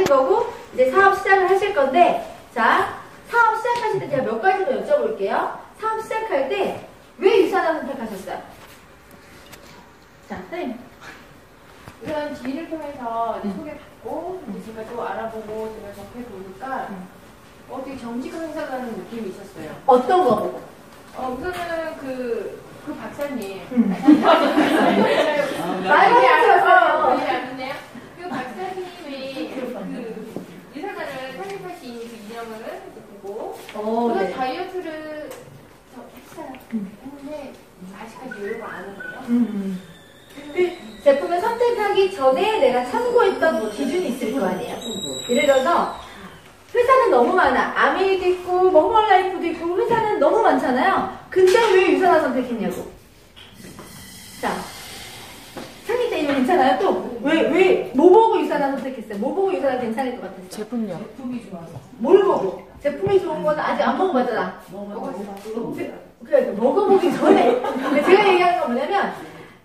거고, 이제 사업 시작을 하실 건데, 자, 사업 시작하실 때 제가 몇 가지 더 여쭤볼게요. 사업 시작할 때, 왜 유산화 선택하셨어요? 자, 선생님. 이런 지인을 통해서 이제 소개받고, 이제 제가 또 알아보고, 제가 접해보니까, 되게 정직한 회사라는 느낌이 있었어요. 어떤 거 보고? 우선은 그 박사님. 말이 안 들었어요. 본인이 아는데요? 그 박사님의 유산화를 설립할 수 있는 그 이념을 보고, 우선 네. 다이어트를 했어요. 했는데, 아직까지 요요가 안 오네요. 그 제품을 선택하기 전에 내가 참고했던 기준이 있을 거 아니에요. 예를 들어서 회사는 너무 많아. 아메이도 있고 머멀라이프도 있고 회사는 너무 많잖아요. 근데 왜 유산화 선택했냐고. 자, 상님 때 이거 괜찮아요? 또 뭐 보고 유산화 선택했어요? 뭐 보고 유산화 괜찮을 것 같았어요? 제품요. 제품이 좋아서. 뭘 보고? 제품이 좋은 건 아직 안 먹어봤잖아. 그래, 먹어보기 전에. 근데 제가 얘기하는 건 뭐냐면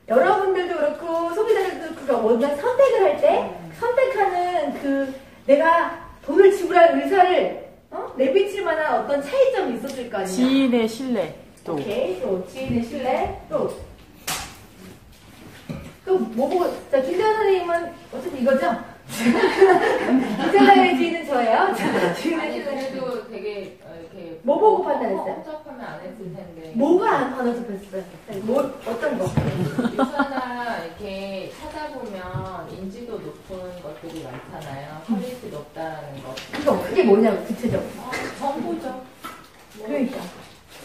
여러분들도 그렇고 소비자들도 그렇고 뭔가 선택을 할 때 선택하는 그 내가 돈을 지불할 의사를 내비칠 만한 어떤 차이점이 있었을 거 아니에요. 지인의 신뢰. 또. 오케이, 또 지인의 신뢰, 또 뭐 보고? 자, 김재현 선생님은 어차피 이거죠? 김재현의 지인은 저예요. 자, 지인의 아니, 신뢰. 그래도 되게, 이렇게. 뭐 보고 판단했어요? 혼잡하면 안 했을 텐데. 뭐가 안 판단했어요? 어떤 거? 유산화 이렇게 찾아보면 인지도 높은 것들이 많잖아요. 퀄리티 높다라는 것. 그게 뭐냐고, 구체적으로. 정보죠. 그러니까.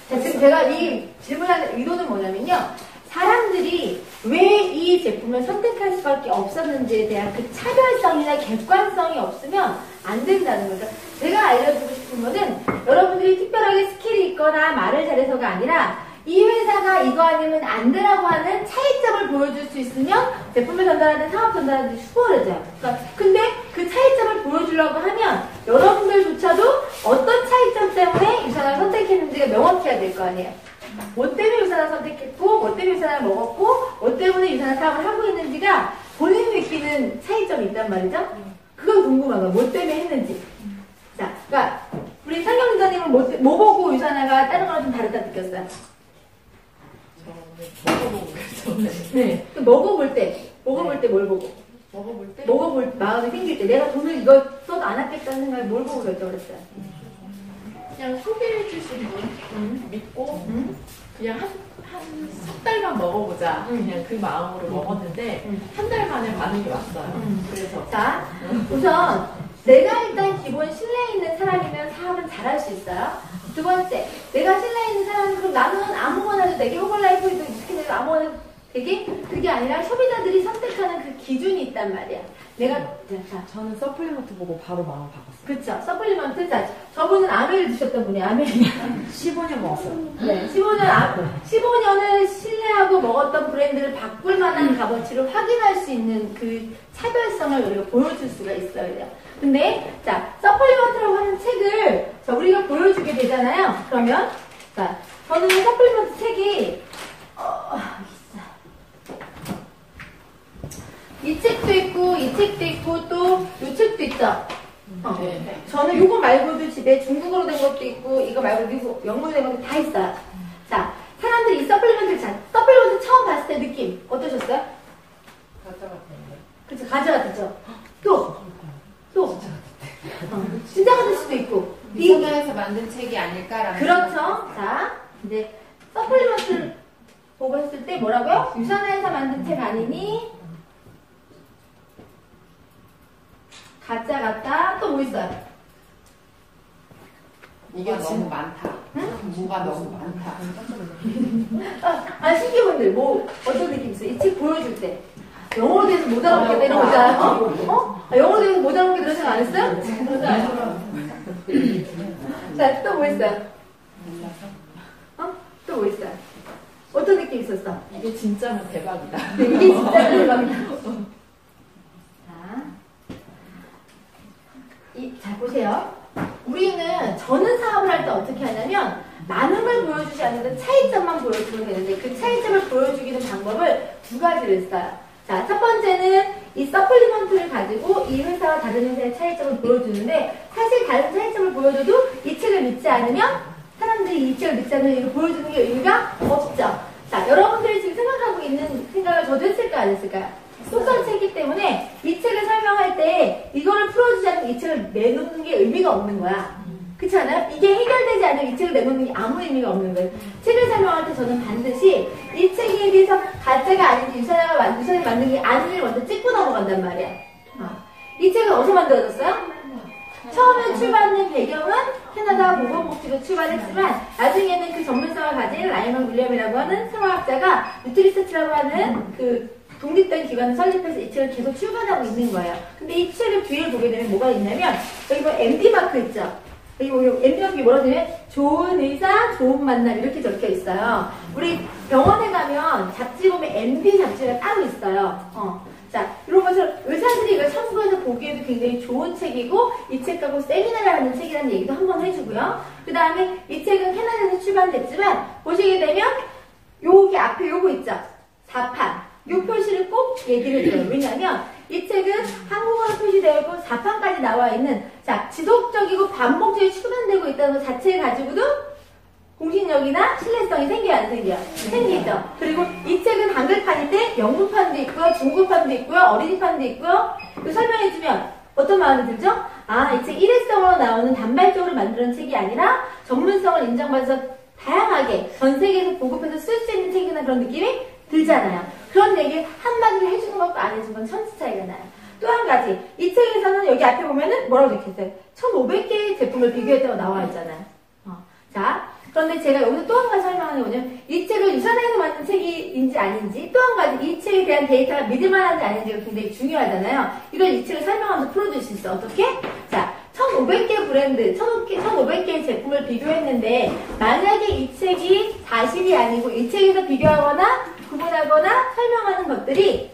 자, 지금 제가 이 질문하는 의도는 뭐냐면요. 사람들이 왜 이 제품을 선택할 수밖에 없었는지에 대한 그 차별성이나 객관성이 없으면 안 된다는 거죠. 제가 알려주고 싶은 거는 여러분들이 특별하게 스킬이 있거나 말을 잘해서가 아니라 이 회사가 이거 아니면 안 되라고 하는 차이점을 보여줄 수 있으면 제품을 전달하든 사업 전달하든 수월해져요. 그러니까 근데 그 차이점을 보여주려고 하면 여러분들조차도 어떤 차이점 때문에 유산화를 선택했는지가 명확해야 될 거 아니에요. 뭐 때문에 유산화 선택했고, 뭐 때문에 유산화를 먹었고, 뭐 때문에 유산화 사업을 하고 있는지가 본인이 느끼는 차이점이 있단 말이죠. 그건 궁금한 거야. 뭐 때문에 했는지. 자, 그러니까 우리 상경 기자님은 뭐 보고 유산화가 다른 거랑 좀 다르다 느꼈어요? 네. 먹어볼 때 뭘 보고? 먹어볼 마음이 생길 때 내가 돈을 이거 써도 안 아꼈다는 생각에 뭘 보고 결정을 했어요? 그냥 소개해 주신 분 믿고 그냥 한 석 달만 먹어보자 그냥 그 마음으로 먹었는데 한 달 만에 반응이 왔어요. 그래서 자, 우선 내가 일단 기본 신뢰 있는 사람이면 사업은 잘할 수 있어요. 두 번째, 내가 신뢰 있는 사람은 그럼 나는 아무거나 해도 되게 호벌라이프도 이렇게 내가 아무거나 해도 되게 그게 아니라 소비자들이 선택하는 그 기준이 있단 말이야. 내가 자, 저는 서플리먼트 보고 바로 마음 바꿨어요. 그쵸. 서플리먼트. 자, 저분은 아메를 드셨던 분이 아메. 15년 먹었어요. 네. 15년을 신뢰하고 먹었던 브랜드를 바꿀 만한 값어치를 확인할 수 있는 그 차별성을 우리가 보여줄 수가 있어야 돼요. 근데, 자, 서플리먼트라고 하는 책을 우리가 보여주게 되잖아요. 그러면, 자, 저는 서플리먼트 책이, 이 책도 있고, 이 책도 있고, 또, 이 책도 있죠? 네. 저는 이거 말고도 집에 중국어로 된 것도 있고, 이거 말고도 미국, 영어로 된 것도 다 있어요. 자, 사람들이 이 서플리먼트 처음 봤을 때 느낌, 어떠셨어요? 가져갔는데. 그쵸, 가져 같았죠? 또, 진짜 같을 수도 있고. 미국에서 만든 책이 아닐까라는. 그렇죠. 자, 이제, 서플리먼트를 보고 했을 때 뭐라고요? 유산화에서 만든 책 아니니? 가짜 같다. 또 뭐 있어요? 이게 너무 많다. 뭐가 너무 많다. 신규분들, 어떤 느낌 있어요? 이 책 보여줄 때. 영어로 돼서 못 알아먹게 되는 거잖아요. 영어로 돼서 못 알아먹게 되는 생각 안 했어요? 자, 또 뭐 있어요? 또 뭐 있어요? 어떤 느낌 있었어? 이게 진짜면 대박이다. 네, 이게 진짜 대박이다. 자, 보세요. 저는 사업을 할 때 어떻게 하냐면, 많은 걸 보여주지 않는데 차이점만 보여주면 되는데, 그 차이점을 보여주기는 방법을 두 가지를 써요. 자, 첫 번째는 이 서플리먼트를 책을 가지고 이 회사와 다른 회사의 차이점을 보여주는데 사실 다른 차이점을 보여줘도 이 책을 믿지 않으면 사람들이 이 책을 믿지 않으면 이걸 보여주는 게 의미가 없죠. 자, 여러분들이 지금 생각하고 있는 생각을 저도 했을까요? 안 했을까요? 똑같은 책이기 때문에 이 책을 설명할 때 이거를 풀어주지 않으면 이 책을 내놓는 게 의미가 없는 거야. 그렇지 않아요? 이게 해결되지 않으면 이 책을 내놓는 게 아무 의미가 없는 거예요. 책을 설명할 때 저는 반드시 이 책에 대해서 가짜가 아닌지 유선이 만든 게 아닌지를 먼저 찍고 넘어간단 말이야. 이 책은 어디서 만들어졌어요? 처음에 출발된 배경은 캐나다 보건복지로 출발했지만 나중에는 그 전문성을 가진 라이먼 윌리엄이라고 하는 생화학자가 뉴트리서치라고 하는 그 독립된 기관을 설립해서 이 책을 계속 출간하고 있는 거예요. 근데 이 책을 뒤를 보게 되면 뭐가 있냐면 여기 뭐 MD 마크 있죠? 여기 MD 마크가 뭐라고 되면 좋은 의사, 좋은 만남 이렇게 적혀 있어요. 우리 병원에 가면 잡지 보면 MD 잡지가 따로 있어요. 자, 이런 것처럼 의사들이 이걸 참고해서 보기에도 굉장히 좋은 책이고 이 책하고 세미나를 하는 책이라는 얘기도 한번 해주고요. 그 다음에 이 책은 캐나다에서 출간됐지만 보시게 되면 여기 앞에 요거 있죠? 4판. 요 표시를 꼭 얘기를 해줘요. 왜냐하면 이 책은 한국어로 표시되어 있고 4판까지 나와 있는 자 지속적이고 반복적으로 출간되고 있다는 것 자체를 가지고도 공신력이나 신뢰성이 생겨요, 안 생겨요? 생기죠. 그리고 이 책은 한글판인데 영문판도 있고요, 중국판도 있고요, 어린이판도 있고요. 이거 설명해주면 어떤 마음이 들죠? 아, 이 책 일회성으로 나오는 단발적으로 만드는 책이 아니라 전문성을 인정받아서 다양하게 전 세계에서 보급해서 쓸 수 있는 책이나 그런 느낌이 들잖아요. 그런 얘기 한마디를 해주는 것과 안 해주는 건 천지 차이가 나요. 또 한 가지, 이 책에서는 여기 앞에 보면은 뭐라고 적혀있어요? 1500개의 제품을 비교했다고 나와 있잖아요. 자, 그런데 제가 여기서 또 한 가지 설명하는 게 뭐냐면 이 책을 유산에서 만든 책인지 아닌지 또 한 가지 이 책에 대한 데이터가 믿을만한지 아닌지가 굉장히 중요하잖아요. 이걸 이 책을 설명하면서 풀어줄 수 있어. 어떻게? 자, 1500개 브랜드, 1500개의 제품을 비교했는데 만약에 이 책이 사실이 아니고 이 책에서 비교하거나 구분하거나 설명하는 것들이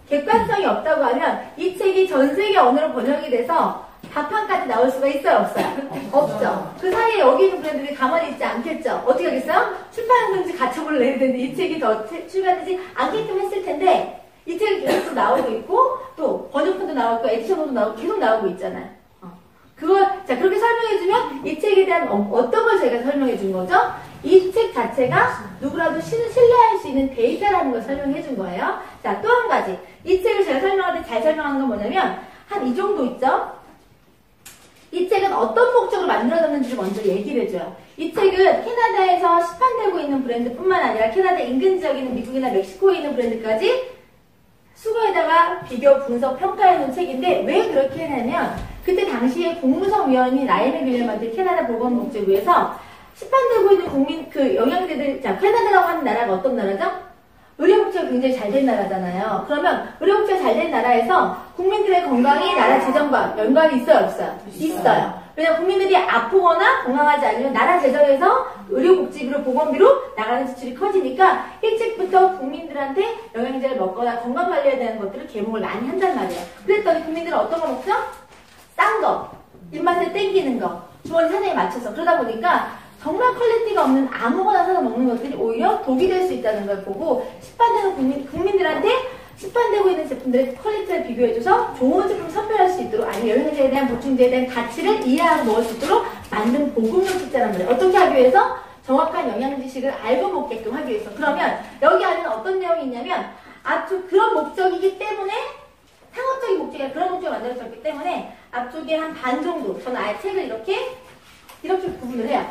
객관성이 없다고 하면 이 책이 전 세계 언어로 번역이 돼서 다판까지 나올 수가 있어요, 없어요? 없죠. 그 사이에 여기 있는 브랜드들이 가만히 있지 않겠죠. 어떻게 하겠어요? 출판금지 가처분을 내야 되는데 이 책이 더 출간되지 않게끔 했을 텐데 이 책이 계속 나오고 있고 또 번역본도 나오고 에디션도 나오고 계속 나오고 있잖아요. 자, 그렇게 설명해주면 이 책에 대한 어떤 걸 제가 설명해준 거죠? 이 책 자체가 누구라도 신뢰할 수 있는 데이터라는 걸 설명해준 거예요. 자, 또 한 가지. 이 책을 제가 설명할 때 잘 설명하는 건 뭐냐면 한 이 정도 있죠? 이 책은 어떤 목적으로 만들어졌는지를 먼저 얘기를 해줘요. 이 책은 캐나다에서 시판되고 있는 브랜드뿐만 아니라 캐나다 인근 지역에 있는 미국이나 멕시코에 있는 브랜드까지 수거에다가 비교, 분석, 평가해놓은 책인데 왜 그렇게 했냐면 그때 당시에 공무성위원이 라이먼 윌리엄한테 캐나다 보건복지부에서 시판되고 있는 국민 그 영양제들 자 캐나다라고 하는 나라가 어떤 나라죠? 의료복지가 굉장히 잘 된 나라잖아요. 그러면 의료복지가 잘 된 나라에서 국민들의 건강이 나라 재정과 연관이 있어요, 없어요? 있어요. 왜냐면 국민들이 아프거나 건강하지 않으면 나라 재정에서 의료복지비로 보건비로 나가는 지출이 커지니까 일찍부터 국민들한테 영양제를 먹거나 건강관리에 대한 것들을 계몽을 많이 한단 말이에요. 그랬더니 국민들은 어떤 거 먹죠? 싼 거, 입맛에 땡기는 거, 주머니 사정에 맞춰서 그러다 보니까 정말 퀄리티가 없는 아무거나 사서 먹는 것들이 오히려 독이 될 수 있다는 걸 보고 시판되는 국민들한테 시판되고 있는 제품들의 퀄리티를 비교해줘서 좋은 제품을 선별할 수 있도록 아니면 영양제에 대한 보충제에 대한 가치를 이해하고 먹을 수 있도록 만든 보급용 책자란 말이에요. 어떻게 하기 위해서? 정확한 영양 지식을 알고 먹게끔 하기 위해서. 그러면 여기 안에는 어떤 내용이 있냐면 앞쪽 그런 목적이기 때문에 상업적인 목적이 그런 목적을 만들어졌기 때문에 앞쪽에 한 반 정도 저는 아예 책을 이렇게 구분을 해요.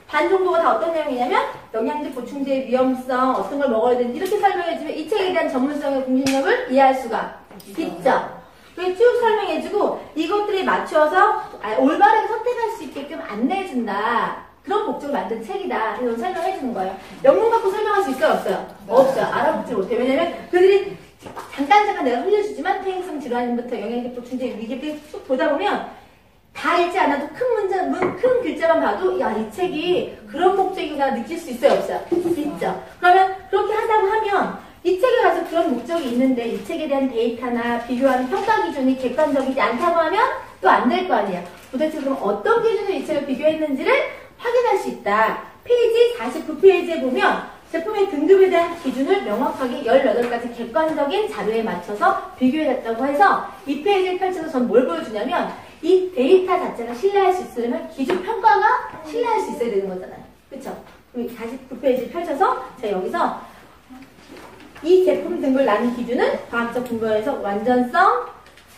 반 정도가 다 어떤 내용이냐면 영양제 보충제의 위험성, 어떤 걸 먹어야 되는지 이렇게 설명해주면 이 책에 대한 전문성의 공신력을 이해할 수가 있죠. 그리고 쭉 설명해주고 이것들에 맞춰서 올바르게 선택할 수 있게끔 안내해준다. 그런 목적을 만든 책이다. 그래서 설명해주는 거예요. 영문 갖고 설명할 수 있어요? 없어요? 없어요. 알아보지 못해요. 왜냐면 그들이 잠깐 내가 흘려주지만 퇴행성 질환부터 영양제 보충제 위기를 쭉 보다 보면 다 읽지 않아도 큰 글자만 봐도 야, 이 책이 그런 목적이구나 느낄 수 있어요? 없어요? 있죠. 그러면 그렇게 한다고 하면 이 책에 가서 그런 목적이 있는데 이 책에 대한 데이터나 비교하는 평가 기준이 객관적이지 않다고 하면 또 안 될 거 아니에요. 도대체 그럼 어떤 기준으로 이 책을 비교했는지를 확인할 수 있다. 페이지 49페이지에 보면 제품의 등급에 대한 기준을 명확하게 18가지 객관적인 자료에 맞춰서 비교해냈다고 해서 이 페이지를 펼쳐서 전 뭘 보여주냐면 이 데이터 자체가 신뢰할 수 있으려면 기준 평가가 신뢰할 수 있어야 되는 거잖아요. 그쵸? 그럼 다시 9페이지 펼쳐서 제가 여기서 이 제품 등급을 나눈 기준은 과학적 근거에서 완전성,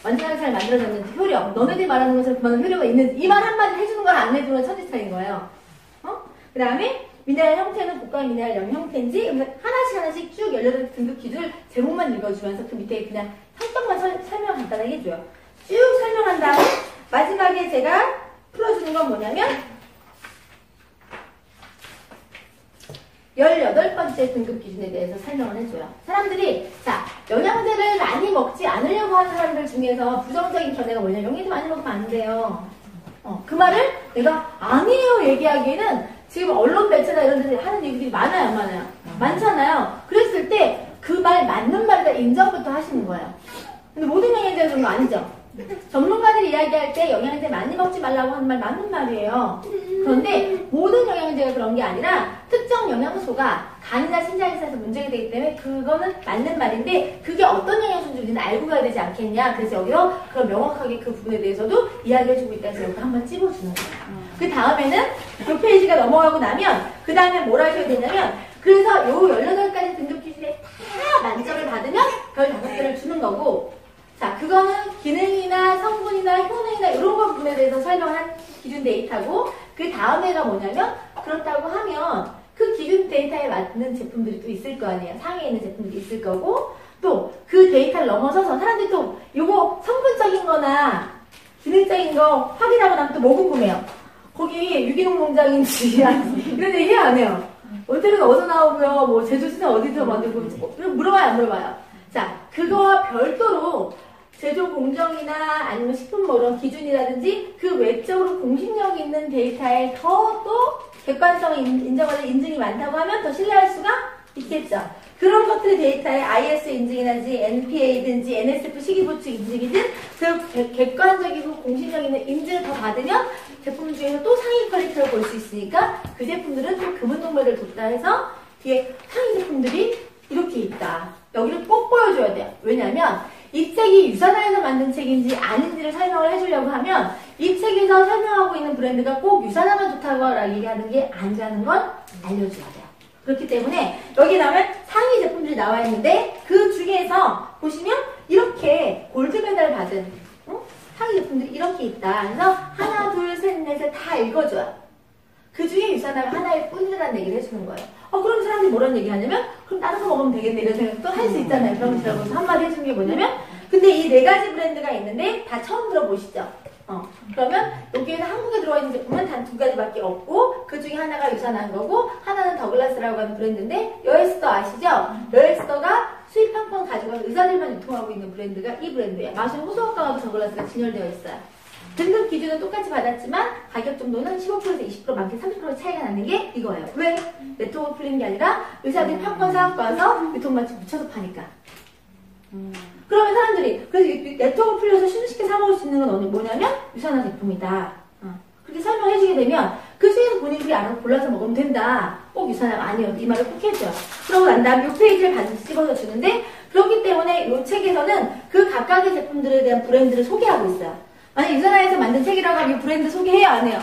완전하게 잘 만들어졌는지 효력, 너네들이 말하는 것처럼 그만한 효력가 있는지 이 말 한마디 해주는 걸 안 해주는 건 천지차인 거예요. 그 다음에 미네랄 형태는 고가 미네랄 0 형태인지 하나씩 쭉 18등급 기준을 제목만 읽어주면서 그 밑에 그냥 성격만 설명 간단하게 해줘요. 쭉 설명한 다음에 마지막에 제가 풀어주는 건 뭐냐면 18번째 등급 기준에 대해서 설명을 해줘요. 사람들이 자 영양제를 많이 먹지 않으려고 하는 사람들 중에서 부정적인 견해가 뭐냐, 영양제 많이 먹으면 안 돼요. 그 말을 내가 아니에요 얘기하기에는 지금 언론 매체나 이런 데서 하는 얘기들이 많아요, 안 많아요? 많잖아요. 그랬을 때 그 말 맞는 말이다 인정부터 하시는 거예요. 근데 모든 영양제가 그런 거 아니죠. 전문가들이 이야기할 때 영양제 많이 먹지 말라고 하는 말 맞는 말이에요. 그런데 모든 영양제가 그런 게 아니라 특정 영양소가 간이나 신장에서 문제가 되기 때문에 그거는 맞는 말인데 그게 어떤 영양소인지 우리는 알고 가야 되지 않겠냐. 그래서 여기서 그런 명확하게 그 부분에 대해서도 이야기해주고 있다 해서 여기 한번 찝어주는 거예요. 그 다음에는 그 페이지가 넘어가고 나면 그 다음에 뭘 하셔야 되냐면 그래서 요 18가지 등급 기준에 다 만점을 받으면 별 5개를 주는 거고 자, 그거는 기능이나 성분이나 효능이나 이런 거 부분에 대해서 설명한 기준 데이터고 그 다음에가 뭐냐면 그렇다고 하면 그 기준 데이터에 맞는 제품들이 또 있을 거 아니에요. 상위에 있는 제품들이 있을 거고 또 그 데이터를 넘어서서 사람들이 또 이거 성분적인 거나 기능적인 거 확인하고 나면 또 뭐 궁금해요? 거기 유기농 농장인지 이런 얘기 안 해요. 원재료가 어디서 나오고요, 뭐 제조시설 어디서 만들고 물어봐요, 안 물어봐요? 자, 그거와 별도로 제조 공정이나 아니면 식품 뭐 이런 기준이라든지 그 외적으로 공신력 있는 데이터에 더 또 객관성이 인정받는 인증이 많다고 하면 더 신뢰할 수가 있겠죠. 그런 것들의 데이터에 IS 인증이라든지 NPA든지 NSF 시기보충 인증이든 그 객관적이고 공신력 있는 인증을 더 받으면 제품 중에서 또 상위 퀄리티를 볼 수 있으니까 그 제품들은 또 금은 동맥을 돋다 해서 뒤에 상위 제품들이 이렇게 있다. 여기를 꼭 보여줘야 돼요. 왜냐면 이 책이 유산화에서 만든 책인지 아닌지를 설명을 해주려고 하면 이 책에서 설명하고 있는 브랜드가 꼭 유산화만 좋다고 얘기하는 게 아니라는 걸 알려줘야 돼요. 그렇기 때문에 여기 나오면 상위 제품들이 나와 있는데 그 중에서 보시면 이렇게 골드메달 받은 상위 제품들이 이렇게 있다. 그래서 하나, 둘, 셋, 넷을 다 읽어줘요. 그 중에 유산화가 하나일 뿐이라는 얘기를 해주는 거예요. 그럼 사람들이 뭐라는 얘기 하냐면 그럼 다른 거 먹으면 되겠네 이런 생각도 할 수 있잖아요. 그럼 제가 한마디 해주는 게 뭐냐면 근데 이 4가지 브랜드가 있는데 다 처음 들어보시죠? 그러면 여기에는 한국에 들어와 있는 제품은 단 2가지밖에 없고 그 중에 하나가 유산한 거고 하나는 더글라스라고 하는 브랜드인데 여에스더 아시죠? 여에스더가 수입 상품 가지고 의사들만 유통하고 있는 브랜드가 이 브랜드예요. 마시는 호소효과하고 더글라스가 진열되어 있어요. 등급 기준은 똑같이 받았지만 가격 정도는 15%에서 20% 많게 30% 차이가 나는 게 이거예요. 왜? 네트워크 풀리는 게 아니라 의사들이 판권 사갖고 와서 유통마치 묻혀서 파니까. 그러면 사람들이 그래서 네트워크 풀려서 쉽게 사 먹을 수 있는 건 뭐냐면 유산화 제품이다. 그렇게 설명해주게 되면 그 중에서 본인들이 알아서 골라서 먹으면 된다. 꼭 유산화가 아니에요. 이 말을 꼭 해줘요. 그러고 난 다음에 이 페이지를 반드시 찍어서 주는데 그렇기 때문에 이 책에서는 그 각각의 제품들에 대한 브랜드를 소개하고 있어요. 만약 유산화에서 만든 책이라고 하면 이 브랜드 소개해요? 안 해요?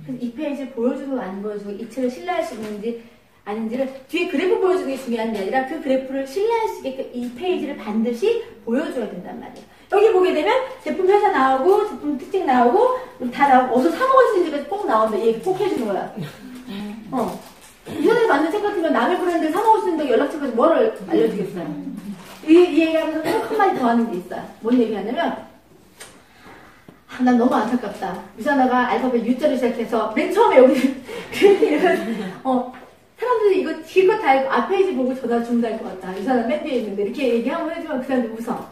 그래서 이 페이지를 보여주고 안 보여주고 이 책을 신뢰할 수 있는지 아닌지를 뒤에 그래프 보여주는 게 중요한 게 아니라 그 그래프를 신뢰할 수 있게끔 이 페이지를 반드시 보여줘야 된단 말이에요. 여기 보게 되면 제품 회사 나오고 제품 특징 나오고 다 나오고 어디서 사 먹을 수 있는지가 꼭 나온다. 얘 꼭 해주는 거야. 유산에서 만든 책 같으면 남의 브랜드를 사 먹을 수 있는데 연락처까지 뭐를 알려주겠어요. 이 얘기하면서 꼭 한마디 더 하는 게 있어요. 뭔 얘기하냐면 난 너무 안타깝다. 유산화가 알파벳 U자로 시작해서 맨 처음에 여기 사람들이 이거 길거 다 읽고 앞페이지 보고 전화 주면 될 것 같다. 유산화 맨 뒤에 있는데 이렇게 얘기하면 해주면 그 사람들 웃어.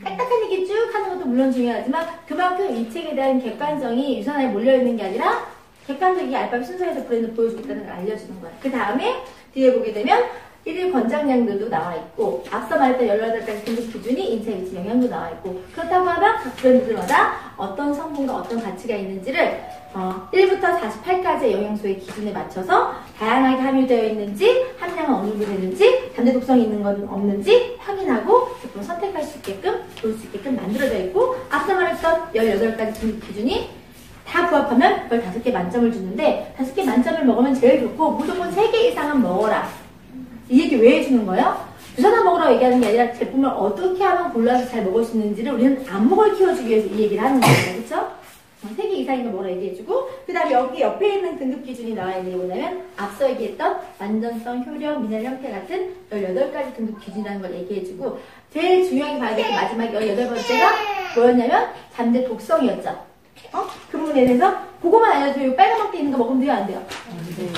딱딱한 얘기 쭉 하는 것도 물론 중요하지만 그만큼 이 책에 대한 객관성이 유산화에 몰려있는 게 아니라 객관적인 알파벳 순서에서 브랜드 보여주고 있다는 걸 알려주는 거야. 그 다음에 뒤에 보게 되면 1일 권장량들도 나와 있고 앞서 말했던 18가지 등급 기준이 인체 위치 영양도 나와 있고 그렇다고 하면 각 브랜드들마다 어떤 성분과 어떤 가치가 있는지를 1부터 48가지의 영양소의 기준에 맞춰서 다양하게 함유되어 있는지, 함량은 어느 정도 되는지, 잠재 독성이 있는 건 없는지 확인하고 제품을 선택할 수 있게끔, 볼 수 있게끔 만들어져 있고, 앞서 말했던 18가지 등급 기준이 다 부합하면 별 5개 만점을 주는데, 5개 만점을 먹으면 제일 좋고, 무조건 3개 이상은 먹어라. 이 얘기 왜 해주는 거예요? 유산화 먹으라고 얘기하는 게 아니라 제품을 어떻게 하면 골라서 잘 먹을 수 있는지를 우리는 안목을 키워주기 위해서 이 얘기를 하는 거예요. 그쵸? 3개 이상이면 뭐라 얘기해주고, 그 다음에 여기 옆에 있는 등급 기준이 나와 있는 게 뭐냐면, 앞서 얘기했던 완전성, 효력, 미네랄 형태 같은 18가지 등급 기준이라는 걸 얘기해주고, 제일 중요하게 봐야 될 게 마지막 18번째가 뭐였냐면, 잠재 독성이었죠. 그 부분에 대해서 그거만 알려줘요. 빨간막대 있는 거 먹으면 돼요? 안 돼요?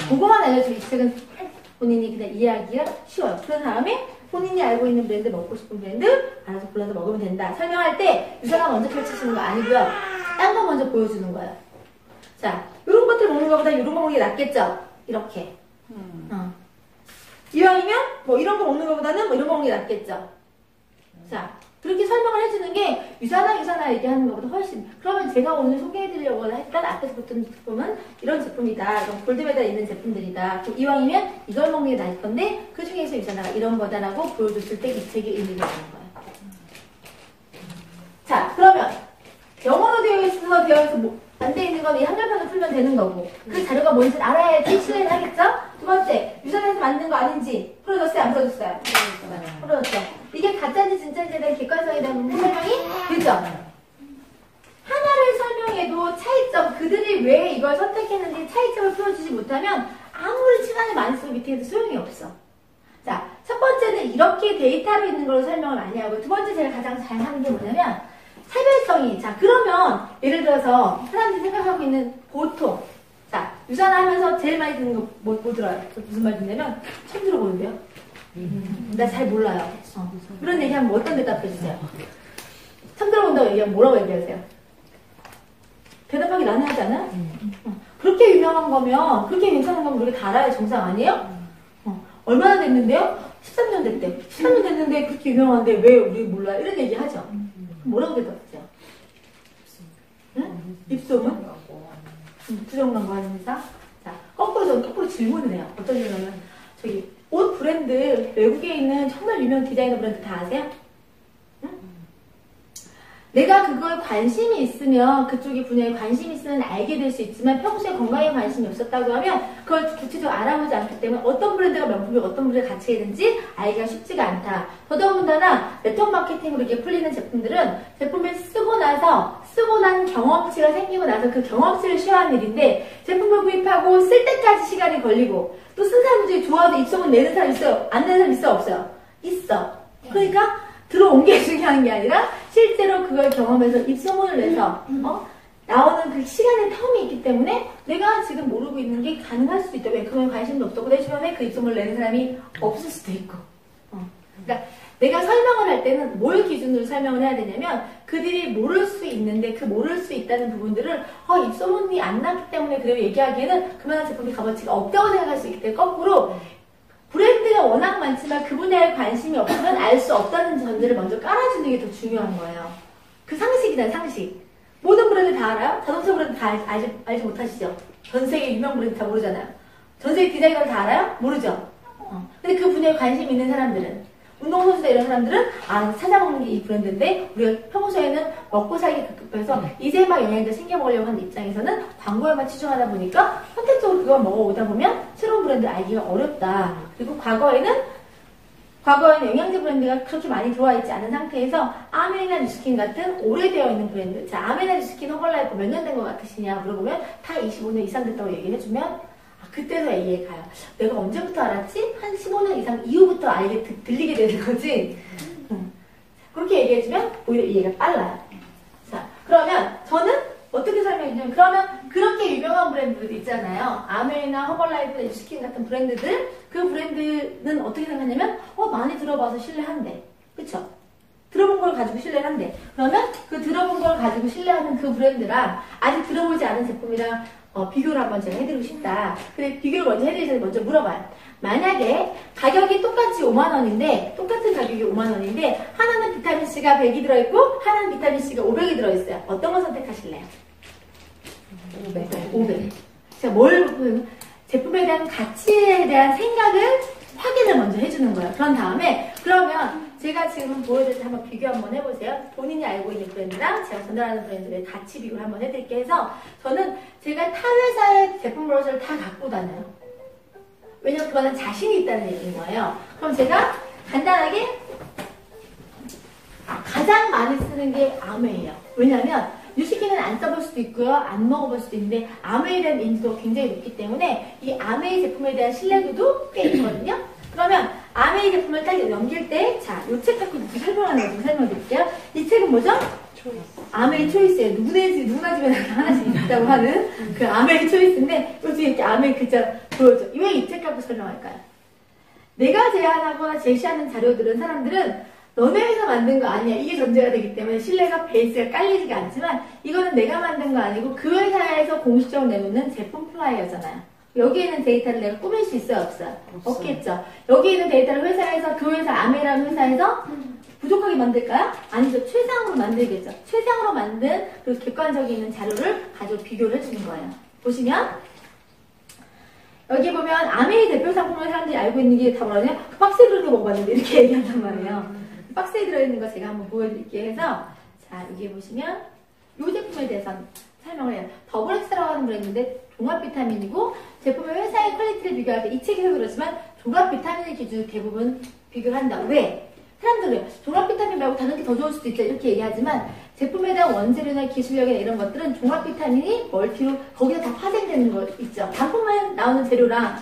그거만 알려줘요. 이 책은 본인이 그냥 이해하기가 쉬워요. 그런 다음에 본인이 알고 있는 브랜드, 먹고 싶은 브랜드 알아서 골라서 먹으면 된다. 설명할 때 유산화 먼저 펼치시는 거 아니고요. 딴 거 먼저 보여주는 거예요. 자, 이런 것들 먹는 것보다 이런 거 먹는 게 낫겠죠? 이렇게. 이왕이면 뭐 이런 거 먹는 것보다는 뭐 이런 거 먹는 게 낫겠죠? 자, 그렇게 설명을 해주는 게 유산화 얘기하는 것보다 훨씬. 그러면 제가 오늘 소개해드리려고 했던 앞에서 붙은 제품은 이런 제품이다. 이런 골드메달 있는 제품들이다. 그럼 이왕이면 이걸 먹는 게 나을 건데 그 중에서 유산화가 이런 거다라고 보여줬을 때 이 책의 의미가 있는 거예요. 자, 그러면 영어로 되어 있어서 뭐 안 돼 있는 건 이 한글판을 풀면 되는 거고, 그 자료가 뭔지 알아야지 실행을 하겠죠? 두 번째, 유산화에서 만든 거 아닌지 풀어줬어요? 안 풀어줬어요? 풀어줬죠. 이게 가짜인지 진짜인지에 대한 객관성에 대한 설명이 되죠? 하나를 설명해도 차이점, 그들이 왜 이걸 선택했는지 차이점을 풀어주지 못하면 아무리 시간을 많이 쓰고 밑에 해도 소용이 없어. 자, 첫 번째는 이렇게 데이터로 있는 걸로 설명을 많이 하고, 두 번째 제가 가장 잘 하는 게 뭐냐면 차별성이. 자, 그러면 예를 들어서 사람들이 생각하고 있는 보통, 자, 유산화 하면서 제일 많이 듣는 거 뭐 들어요? 무슨 말 듣냐면 처음 들어보는데요? 나 잘 몰라요. 그런 얘기하면 뭐 어떤 대답해 주세요? 처음 들어본다고 얘기하면 뭐라고 얘기하세요? 대답하기 난해하지 않아요? 그렇게 유명한 거면, 그렇게 괜찮은 거면 우리가 다 알아야 정상 아니에요? 얼마나 됐는데요? 13년 됐대. 13년 됐는데 그렇게 유명한데 왜 우리 몰라요? 이런 얘기 하죠. 뭐라고 대답하죠? 응? 입소문? 부정광고 하는 회사? 자, 거꾸로 질문을 해요. 어떤 질문은, 저기, 옷 브랜드, 외국에 있는 정말 유명 디자이너 브랜드 다 아세요? 응? 내가 그거에 관심이 있으면, 그쪽의 분야에 관심이 있으면 알게 될 수 있지만 평소에 건강에 관심이 없었다고 하면 그걸 구체적으로 알아보지 않기 때문에 어떤 브랜드가 명품이고 어떤 브랜드가 가치 있는지 알기가 쉽지가 않다. 더더군다나 네트워크 마케팅으로 이렇게 풀리는 제품들은 제품을 쓰고 난 경험치가 생기고 나서 그 경험치를 쉐어하는 일인데, 제품을 구입하고 쓸 때까지 시간이 걸리고, 또 쓴 사람 중에 좋아도 입소문 내는 사람 있어요? 안 내는 사람 있어? 없어요? 있어. 그러니까 들어온 게 중요한 게 아니라 실제로 그걸 경험해서 입소문을 내서 나오는 그 시간의 텀이 있기 때문에 내가 지금 모르고 있는 게 가능할 수도 있다. 왜? 그거에 관심도 없었고 내 주변에 그 입소문을 내는 사람이 없을 수도 있고. 그러니까 내가 설명을 할 때는 뭘 기준으로 설명을 해야 되냐면, 그들이 모를 수 있는데 그 모를 수 있다는 부분들을 입소문이 안 났기 때문에 그래요 얘기하기에는 그만한 제품이 값어치가 없다고 생각할 수 있기 때문에, 거꾸로 브랜드가 워낙 많지만 그 분야에 관심이 없으면 알 수 없다는 전제를 먼저 깔아주는 게 더 중요한 거예요. 그 상식이다, 상식. 모든 브랜드 다 알아요? 자동차 브랜드 다 알지 못하시죠? 전 세계 유명 브랜드 다 모르잖아요. 전 세계 디자이너를 다 알아요? 모르죠? 근데 그 분야에 관심 있는 사람들은, 운동선수나 이런 사람들은 찾아먹는 게 이 브랜드인데 우리가 평소에는 먹고 살기 급급해서 이제 막 영양제 챙겨 먹으려고 하는 입장에서는 광고에만 치중하다 보니까 선택적으로 그걸 먹어오다 보면 새로운 브랜드 알기가 어렵다. 그리고 과거에는 영양제 브랜드가 그렇게 많이 들어와 있지 않은 상태에서 아메리나 뉴스킨 같은 오래되어 있는 브랜드, 자, 아메리나 뉴스킨 허벌라이프 몇 년 된 것 같으시냐 물어보면 다 25년 이상 됐다고 얘기를 해주면 그때서 이해가 가요. 내가 언제부터 알았지? 한 15년 이상 이후부터 들리게 되는 거지. 그렇게 얘기해주면 오히려 이해가 빨라요. 자, 그러면 저는 어떻게 설명해주냐면, 그러면 그렇게 유명한 브랜드들 있잖아요. 아메리나 허벌라이프나 뉴스킨 같은 브랜드들, 그 브랜드는 어떻게 생각하냐면 많이 들어봐서 신뢰한대. 그쵸? 들어본 걸 가지고 신뢰를 한대. 그러면 그 들어본 걸 가지고 신뢰하는 그 브랜드랑 아직 들어보지 않은 제품이랑 비교를 한번 제가 해드리고 싶다. 근데 비교를 먼저 해드리기 전에 먼저 물어봐요. 만약에 가격이 똑같이 5만원인데, 똑같은 가격이 5만원인데, 하나는 비타민C가 100이 들어있고, 하나는 비타민C가 500이 들어있어요. 어떤 걸 선택하실래요? 500. 제가 뭘, 제품에 대한 가치에 대한 생각을 확인을 먼저 해주는 거예요. 그런 다음에, 그러면 제가 지금 보여드릴 때 한번 비교 한번 해보세요. 본인이 알고 있는 브랜드랑 제가 전달하는 브랜드의 가치 비교를 한번 해드릴게요. 해서 저는 제가 타 회사의 제품 브로셔를 다 갖고 다녀요. 왜냐면 그거는 자신이 있다는 얘기인 거예요. 그럼 제가 간단하게 가장 많이 쓰는 게 아메이에요. 왜냐면 뉴스키는 안 써볼 수도 있고요. 안 먹어볼 수도 있는데 아메이에 대한 인지도가 굉장히 높기 때문에 이 아메이 제품에 대한 신뢰도도 꽤 있거든요. 그러면 아메이 제품을 딱 넘길 때, 자, 이 책 갖고 설명하는 거 좀 설명드릴게요. 이 책은 뭐죠? 아메이 초이스예요. 누구나 집에 하나씩 있다고 하는 그 아메이 초이스인데, 요즘 이렇게 아메이 글자 보여줘. 왜 이 책 갖고 설명할까요? 내가 제안하거나 제시하는 자료들은 사람들은 너네 회사 만든 거 아니야. 이게 전제가 되기 때문에 신뢰가 베이스가 깔리지가 않지만 이거는 내가 만든 거 아니고 그 회사에서 공식적으로 내놓는 제품 플라이어잖아요. 여기에 있는 데이터를 내가 꾸밀 수 있어요? 없어요? 없겠죠. 여기 있는 데이터를 회사에서 그 회사 아메이라는 회사에서 부족하게 만들까요? 아니죠. 최상으로 만들겠죠. 최상으로 만든 그 객관적인 있는 자료를 가지고 비교를 해주는 거예요. 보시면 여기 보면 아메이 대표 상품을 사람들이 알고 있는 게 다 뭐라냐? 그 박스에 들어있는 거 먹어봤는데 이렇게 얘기한단 말이에요. 박스에 들어있는 거 제가 한번 보여드릴게요 해서 자 여기 보시면 이 제품에 대해서 설명을 해요. 더블엑스라고 하는 브랜드인데 종합 비타민이고 제품의 회사의 퀄리티를 비교할 때 이 책에서 그렇지만 종합 비타민을 기준으로 대부분 비교를 한다. 왜? 사람들은 종합 비타민 말고 다른 게 더 좋을 수도 있다 이렇게 얘기하지만 제품에 대한 원재료나 기술력이나 이런 것들은 종합 비타민이 멀티로 거기에 다 파생되는 거 있죠. 단품만 나오는 재료랑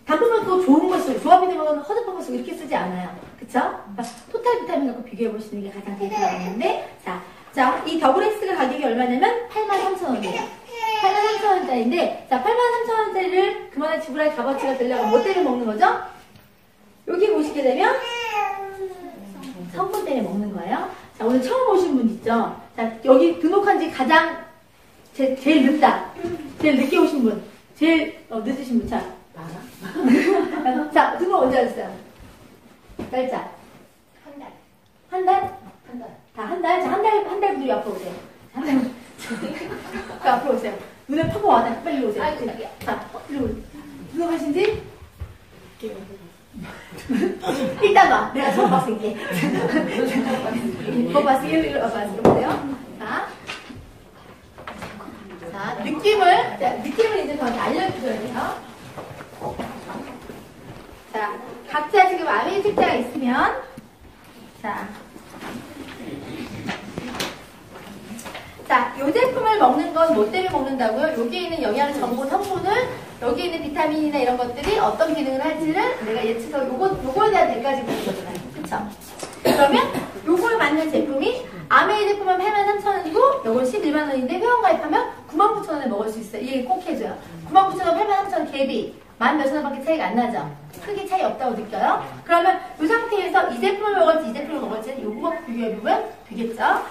단품만 또 좋은 거 쓰고 종합 비타민은 허접한 거 쓰고 이렇게 쓰지 않아요. 그쵸? 그러니까 토탈 비타민 갖고 비교해 보시는 게 가장 데이터가 있는데 자, 이 더블엑스가 가격이 얼마냐면 83,000원이에요. 83,000원짜리인데 자, 83,000원짜리를 그만한 지불할 값어치가 되려면 뭐 때문에 먹는 거죠? 여기 보시게 되면 성분 때문에 먹는 거예요. 자, 오늘 처음 오신 분 있죠? 자, 여기 등록한 지 가장 제일 늦다. 제일 늦게 오신 분. 제일 늦으신 분. 자, 자, 등록 언제 하셨어요? 날짜. 한 달. 한 달? 한 달. 다 한 달? 자, 한 달 분들이 앞으로 오세요. 한 달. 자, 앞으로 오세요. 눈에 파고 와. 빨리 오세요. 자, 이리 오세요. 등록하신 지? 일단 와. 내가 처음 봤을게. 이거 봤을게. 이거 봤을게. 보세요. 자, 느낌을 이제 저한테 알려주셔야 돼요. 자, 각자 지금 아메이 책자가 있으면, 자, 이 제품을 먹는 건 뭐 때문에 먹는다고요? 여기에 있는 영양 정보 성분을 여기에 있는 비타민이나 이런 것들이 어떤 기능을 할지를 내가 예측해서 요거에 대한 대가지 보는 거잖아요. 그쵸? 그러면 요걸 맞는 제품이 아메이 제품은 83,000원이고 요건 11만원인데 회원 가입하면 99,000원에 먹을 수 있어요. 이게 꼭 해줘요. 99,000원, 83,000원 갭이 만 몇천 원밖에 차이가 안 나죠? 크게 차이 없다고 느껴요? 그러면 이 상태에서 이 제품을 먹을지 이 제품을 먹을지는 요거 비교해보면 되겠죠? 자,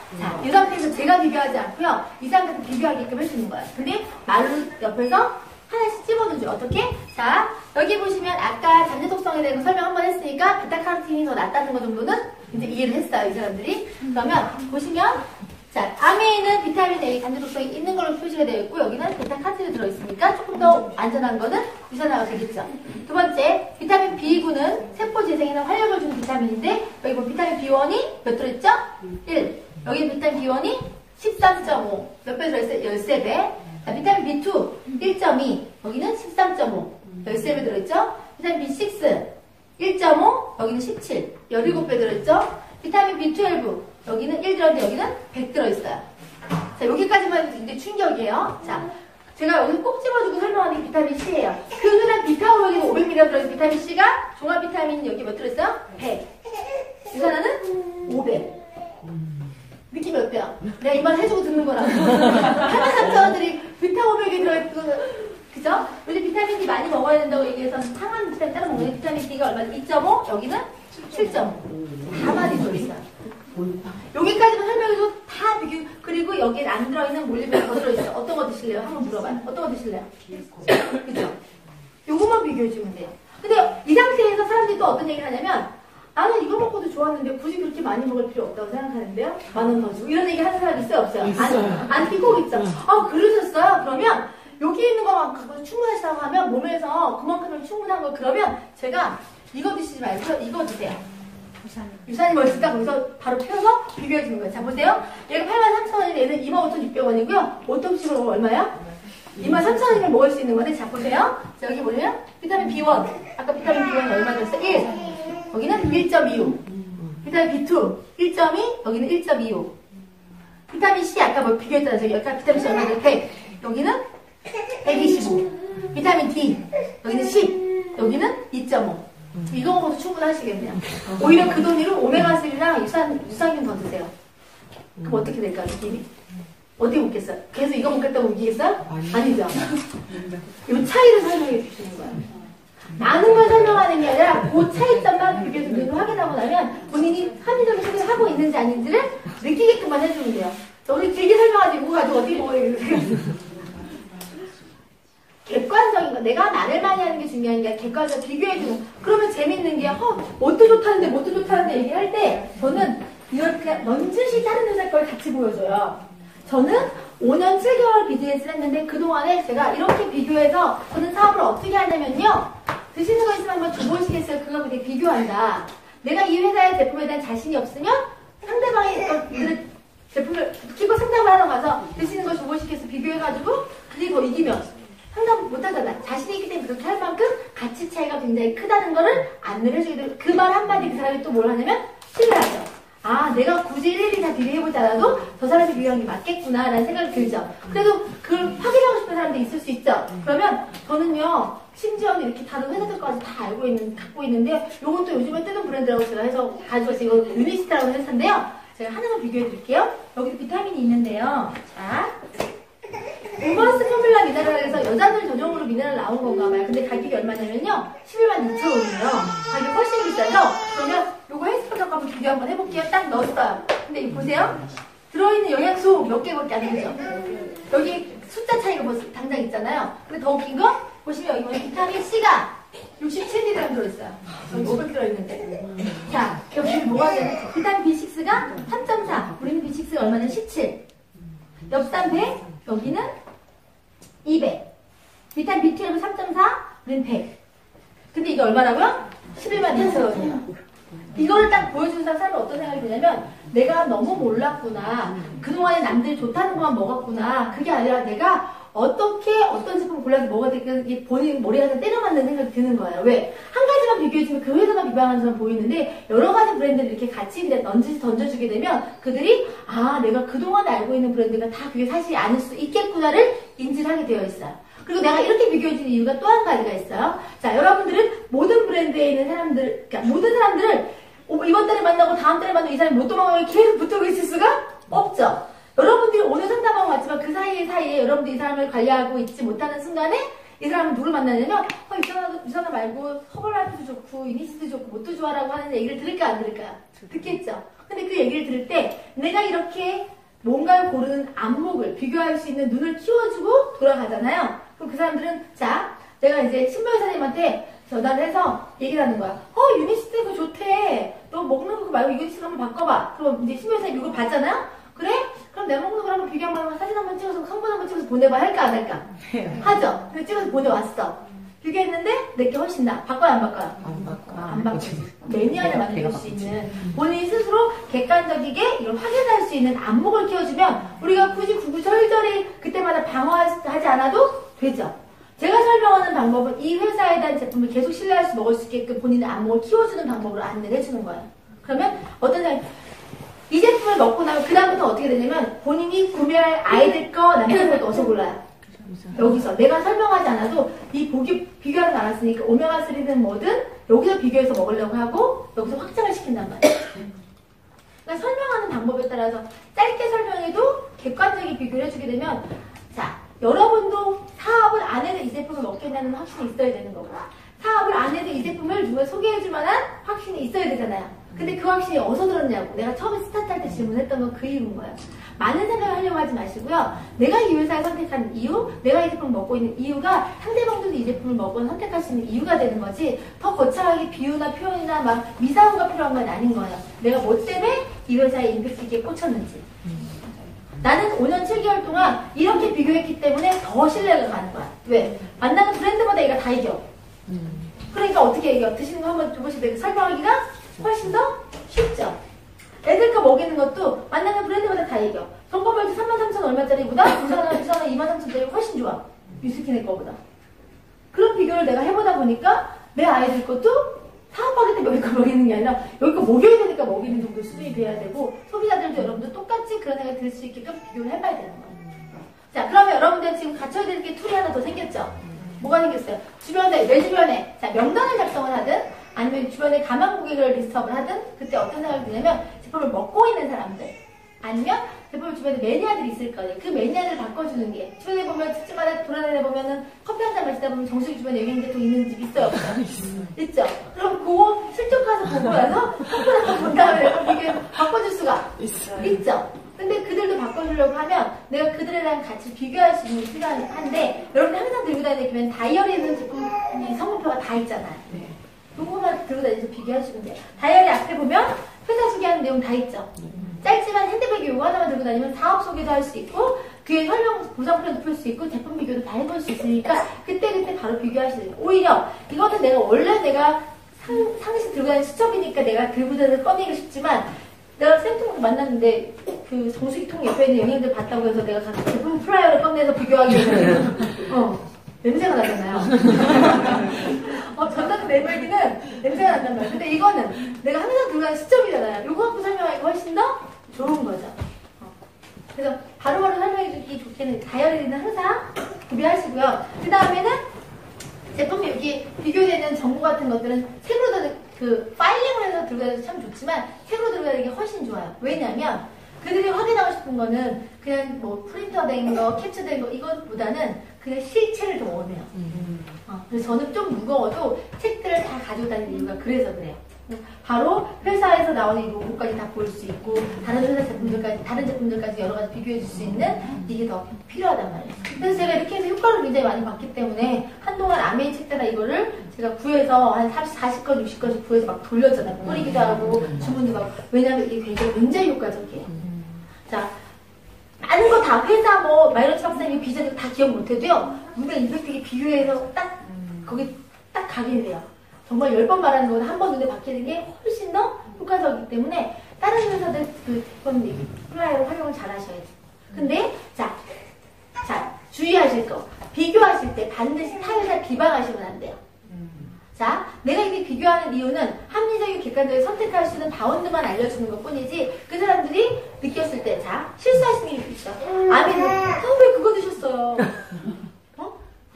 이 상태에서 제가 비교하지 않고요. 이 상태에서 비교하게끔 해주는 거예요. 근데 말로 옆에서 하나씩 집어넣어줘. 어떻게? 자, 여기 보시면 아까 잔여 독성에 대해서 설명 한번 했으니까 베타카로틴이 더 낫다는 거 정도는 이제 이해를 했어요. 이 사람들이. 그러면 보시면 자, 아메이는 비타민 A 잔여 독성이 있는 걸로 표시가 되어 있고 여기는 베타카로틴이 들어있으니까 조금 더 안전한 거는 유산화가 되겠죠. 두 번째, 비타민 B9는 세포 재생이나 활력을 주는 비타민인데 여기 보면 비타민 B1이 몇 들어있죠? 1. 여기 비타민 B1이 13.5. 몇 배 들어있어요? 13배. 자, 비타민 B2 1.2. 여기는 13.5. 13배 들어있죠? 비타민 B6 1.5. 여기는 17. 17배 들어있죠? 비타민 B12 여기는 1 들어있는데 여기는 100 들어있어요. 자, 여기까지만 해도 굉장히 충격이에요. 자, 제가 여기서 꼭 집어주고 설명하는 게 비타민 C예요. 그 흔한 비타오로기는 500mg 들어있는 비타민 C가 종합 비타민 여기 몇 들어있어요? 100. 유산화는 500. 느낌이 어때요? 내가 이 말 해주고 듣는 거라고. 83,000원들이 비타 500이 들어있고, 그죠? 요즘 비타민 D 많이 먹어야 된다고 얘기해서 상한 비타민 따로 먹는 비타민 D가 얼마나 2.5? 여기는 7.5. 다 많이 들어있어요. 여기까지만 설명해도 다 비교, 그리고 여기에 안 들어있는 몰리베가 더 들어있어요. 어떤 거 드실래요? 한번 물어봐요. 어떤 거 드실래요? 그죠? 요것만 비교해주면 돼요. 근데 이 상태에서 사람들이 또 어떤 얘기를 하냐면, 나는 이거 먹고도 좋았는데 굳이 그렇게 많이 먹을 필요 없다고 생각하는데요? 10,000원 더 주고. 이런 얘기 하는 사람 있어요? 없어요? 안 꼭 있죠. 그러셨어요? 그러면 여기 있는 거만 갖고 충분하시다고 하면 몸에서 그만큼은 충분한 거. 그러면 제가 이거 드시지 말고 이거 드세요. 유산이 멋있다. 거기서 바로 펴서 비교해 주는 거예요. 자, 보세요. 얘가 83,000원인데 얘는 25,600원이고요. 오톱식으로 얼마요? 23,000원이면 먹을 수 있는 건데, 자, 보세요. 자, 여기 보면 비타민 B1. 아까 비타민 B1이 얼마 줬어요? 1. 여기는 1.25. 비타민 B2 1.2. 여기는 1.25. 비타민 C 아까 뭐 비교했잖아요. 저기 아까 비타민 C 얼마 줬어요? 100. 여기는 125. 비타민 D. 여기는 10. 여기는 2.5. 이거 먹어도 충분하시겠네요. 오히려 그 돈으로 오메가3랑 유산균 더 드세요. 그럼 어떻게 될까요, 느낌이? 어떻게 먹겠어요? 계속 이거 먹겠다고 우기겠어요? 아니죠. 이 차이를 설명해 주시는 거예요. 나는 걸 설명하는 게 아니라 그 차이점만 비교해서 눈으로 확인하고 나면 본인이 합리적인 소비를 하고 있는지 아닌지를 느끼게끔만 해주면 돼요. 우리 길게 설명하지 이거 가지고 어떻게 먹어야 되겠어요? 객관적인 거, 내가 나를 많이 하는 게 중요한 게 객관적으로 비교해주는. 그러면 재밌는 게, 뭣도 좋다는데, 뭣도 좋다는데 얘기할 때, 저는 이렇게 넌지시 다른 회사 걸 같이 보여줘요. 저는 5년 7개월 비즈니스를 했는데, 그동안에 제가 이렇게 비교해서, 저는 사업을 어떻게 하냐면요. 드시는 거 있으면 한번 줘보시겠어요? 그거하고 되게 비교한다. 내가 이 회사의 제품에 대한 자신이 없으면, 상대방의 제품을 키고 상담을 하러 가서, 드시는 거 줘보시겠어요? 비교해가지고, 그게 더 이기면. 상담 못하잖아. 자신이 있기 때문에 그렇게 할 만큼 가치 차이가 굉장히 크다는 거를 안내를 해주게 되고 그 말 한마디 그 사람이 또 뭘 하냐면 신뢰하죠. 아, 내가 굳이 일일이 다 비교해보지 않아도 저 사람이 비교한 게 맞겠구나 라는 생각이 들죠. 그래도 그걸 확인하고 싶은 사람도 있을 수 있죠. 그러면 저는요, 심지어는 이렇게 다른 회사들까지 다 갖고 있는데 요건 또 요즘에 뜨는 브랜드라고 제가 해서 가져왔어요. 이거 유니스트라고 회사인데요. 제가 하나만 비교해 드릴게요. 여기 비타민이 있는데요. 자. 오버스 포뮬라 미네랄에서 여자들 전용으로 미네랄 나온 건가 봐요. 근데 가격이 얼마냐면요. 112,200원이에요. 가격 훨씬 비싸죠? 그러면 요거 헬스포덕 한번 비교 한번 해볼게요. 딱 넣었어요. 근데 이거 보세요. 들어있는 영양소 몇 개밖에 안 되죠? 여기 숫자 차이가 벌써 당장 있잖아요. 근데 더 웃긴 거 보시면 여기 보면 비타민 C가 67mg 들어있어요. 여기 500 들어있는데. 자, 여기 뭐가 되는 비타민 B6가 3.4. 우리는 B6가 얼마냐? 17. 엽산 100. 여기는 200. 비타민 B12 3.4는 100. 근데 이게 얼마라고요? 112,200원이에요. 이거를 딱 보여주는 사람은 어떤 생각이 드냐면 내가 너무 몰랐구나. 그동안에 남들이 좋다는 것만 먹었구나. 그게 아니라 내가 어떻게 어떤 제품을 골라서 먹어야 될까 본인 머리에 때려 맞는 생각이 드는 거예요. 왜? 한 가지만 비교해주면 그 회사만 비방하는 사람 보이는데 여러 가지 브랜드를 이렇게 같이 던져주게 되면 그들이 아 내가 그동안 알고 있는 브랜드가 다 그게 사실이 아닐 수 있겠구나를 인지를 하게 되어 있어요. 그리고 내가 이렇게 비교해주는 이유가 또 한 가지가 있어요. 자, 여러분들은 모든 브랜드에 있는 사람들, 그러니까 모든 사람들을 이번 달에 만나고 다음 달에 만나고 이 사람이 못 도망가면 계속 붙들고 있을 수가 없죠. 여러분들이 오늘 상담하고 왔지만 그 사이에 여러분들이 이 사람을 관리하고 있지 못하는 순간에 이 사람은 누굴 만나냐면 이 사람 말고 허벌라이프도 좋고 유니스도 좋고 뭣도 좋아라고 하는 얘기를 들을까 안 들을까요? 듣겠죠. 근데 그 얘기를 들을 때 내가 이렇게 뭔가를 고르는 안목을 비교할 수 있는 눈을 키워주고 돌아가잖아요. 그럼 그 사람들은 자 내가 이제 신변사님한테 전화를 해서 얘기를 하는 거야. 유니스트 그거 좋대. 너 먹는 거 말고 유니스트 한번 바꿔봐. 그럼 이제 신변사님 이거 봤잖아요? 그래? 그럼 내가 먹는 걸 한번 비교 한번 사진 한번 찍어서 성분 한번 찍어서 보내봐 할까 안 할까? 하죠. 그래서 찍어서 보내왔어. 비교했는데 내게 훨씬 나. 바꿔요 안 바꿔요? 안 바꿔. 매니아를 만들 수 있는 본인 스스로 객관적이게 이걸 확인할 수 있는 안목을 키워주면 우리가 굳이 구구절절히 그때마다 방어하지 않아도 되죠. 제가 설명하는 방법은 이 회사에 대한 제품을 계속 신뢰할 수 먹을 수 있게끔 본인의 안목을 키워주는 방법으로 안내를 해주는 거예요. 그러면 어떤 사람이 이 제품을 먹고 나면 그 다음부터 어떻게 되냐면 본인이 구매할 아이들 거 남편 것도 어디서 골라요? 여기서 내가 설명하지 않아도 이 비교하지 않았으니까 오메가3는 뭐든 여기서 비교해서 먹으려고 하고 여기서 확장을 시킨단 말이에요. 그러니까 설명하는 방법에 따라서 짧게 설명해도 객관적인 비교를 해주게 되면 자 여러분도 사업을 안 해도 이 제품을 먹겠다는 확신이 있어야 되는 거고 사업을 안 해도 이 제품을 누가 소개해줄 만한 확신이 있어야 되잖아요. 근데 그 확신이 어디서 들었냐고. 내가 처음에 스타트할 때 질문했던 건 그 이유인 거예요. 많은 생각을 하려고 하지 마시고요. 내가 이 회사를 선택한 이유, 내가 이 제품을 먹고 있는 이유가 상대방들도 이 제품을 먹고 선택할 수 있는 이유가 되는 거지, 더 거창하게 비유나 표현이나 막 미사오가 필요한 건 아닌 거예요. 내가 뭐 때문에 이 회사에 임팩트 있게 꽂혔는지. 나는 5년 7개월 동안 이렇게 비교했기 때문에 더 신뢰가 가는 거야. 왜? 만나는 브랜드마다 얘가 다 이겨. 그러니까 어떻게 이겨? 드시는 거 한번 보시면 설명하기가 훨씬 더 쉽죠. 애들 거 먹이는 것도 만나는 브랜드마다 다 이겨. 정보별도 33,000 얼마짜리보다 유산은 23,000짜리 훨씬 좋아. 유스킨의 거보다. 그런 비교를 내가 해보다 보니까 내 아이들 것도 사업하기 때문에 여기 거 먹이는 게 아니라 여기 거 먹여야 되니까 먹이는 정도 수준이 돼야 되고, 소비자들도 여러분도 똑같이 그런 생각이 들 수 있게끔 비교를 해봐야 되는 거예요. 자, 그러면 여러분들 지금 갖춰야 될 게 툴이 하나 더 생겼죠? 뭐가 생겼어요? 주변에, 내 주변에, 자, 명단을 작성을 하든, 아니면 주변에 가망 고객을 리스트업을 하든, 그때 어떤 생각이 드냐면, 제품을 먹고 있는 사람들, 아니면 제품을 주변에 매니아들이 있을 거예요. 그 매니아들을 바꿔주는 게, 주변에 보면, 집집마다 돌아다니다 보면은, 커피 한 잔 마시다 보면 정수기 주변에 여행 제품 있는 집 있어요? 없어요? 있죠? 그럼 그거 슬쩍 가서 보고 나서, 커피 한번 본 다음에 이게 바꿔줄 수가 있죠? 근데 그들도 바꿔주려고 하면 내가 그들에 대한 가치를 비교할 수 있는 게 필요한데, 여러분 항상 들고 다니면 다이어리에 있는 제품 성분표가 다 있잖아요. 요거만 들고 다니면서 비교하시면 돼요. 다이어리 앞에 보면 회사 소개하는 내용 다 있죠. 짧지만 핸드백에 요거 하나만 들고 다니면 사업 소개도 할 수 있고, 그에 설명 보상표도 풀 수 있고, 제품 비교도 다 해볼 수 있으니까 그때그때 바로 비교하시면 돼요. 오히려 이거는 내가 상시 들고 다니는 수첩이니까 내가 들고 다니는 꺼내기 쉽지만, 내가 샘통을 만났는데 그 정수기통 옆에 있는 영양제 봤다고 해서 내가 가서 제품 플라이어를 꺼내서 비교하기 때문에 냄새가 나잖아요. 전자도 내버리기는 냄새가 난단 말이에요. 근데 이거는 내가 항상 들고 다니는 수첩이잖아요. 요거 갖고 설명하기가 훨씬 더 좋은 거죠. 그래서 바로바로 설명해주기 좋게는 다이어리는 항상 구비하시고요. 그 다음에는 제품이 여기 비교되는 정보 같은 것들은 책으로 그 파일링을 해서 들고 다니면서 참 좋지만 책으로 들고 다니는 게 훨씬 좋아요. 왜냐면 그들이 확인하고 싶은 거는 그냥 뭐 프린터된 거, 캡처된 거 이것보다는 그냥 실체를 더 원해요. 그래서 저는 좀 무거워도 책들을 다 가지고 다니는 이유가 그래서 그래요. 바로 회사에서 나오는 이 로고까지 다 볼 수 있고, 다른 회사 제품들까지, 다른 제품들까지 여러 가지 비교해 줄 수 있는 이게 더 필요하단 말이에요. 그래서 제가 이렇게 해서 효과를 굉장히 많이 봤기 때문에 한동안 아메이 책자나 이거를 제가 구해서 한 40건, 60건씩 구해서 막 돌렸잖아요. 뿌리기도 하고 주문도 하고. 왜냐하면 이게 굉장히 효과적이에요. 자, 많은 거 다 회사 뭐 마이너치 박사님이 비전을 다 기억 못해도요, 우리가 임팩트에 비교해서 딱 거기 딱 가게 돼요. 정말 10번 말하는 것보다 한 번 눈에 박히는 게 훨씬 더 효과적이기 때문에 다른 회사들 그 제품 플라이어를 활용을 잘 하셔야 돼요. 근데 자, 주의하실 거, 비교하실 때 반드시 타겟에 비방하시면 안 돼요. 자, 내가 이렇게 비교하는 이유는 합리적이고 객관적으로 선택할 수 있는 바운드만 알려주는 것 뿐이지, 그 사람들이 느꼈을 때, 자, 실수하시는 게 있죠. 아멘은, 왜 그거 드셨어요?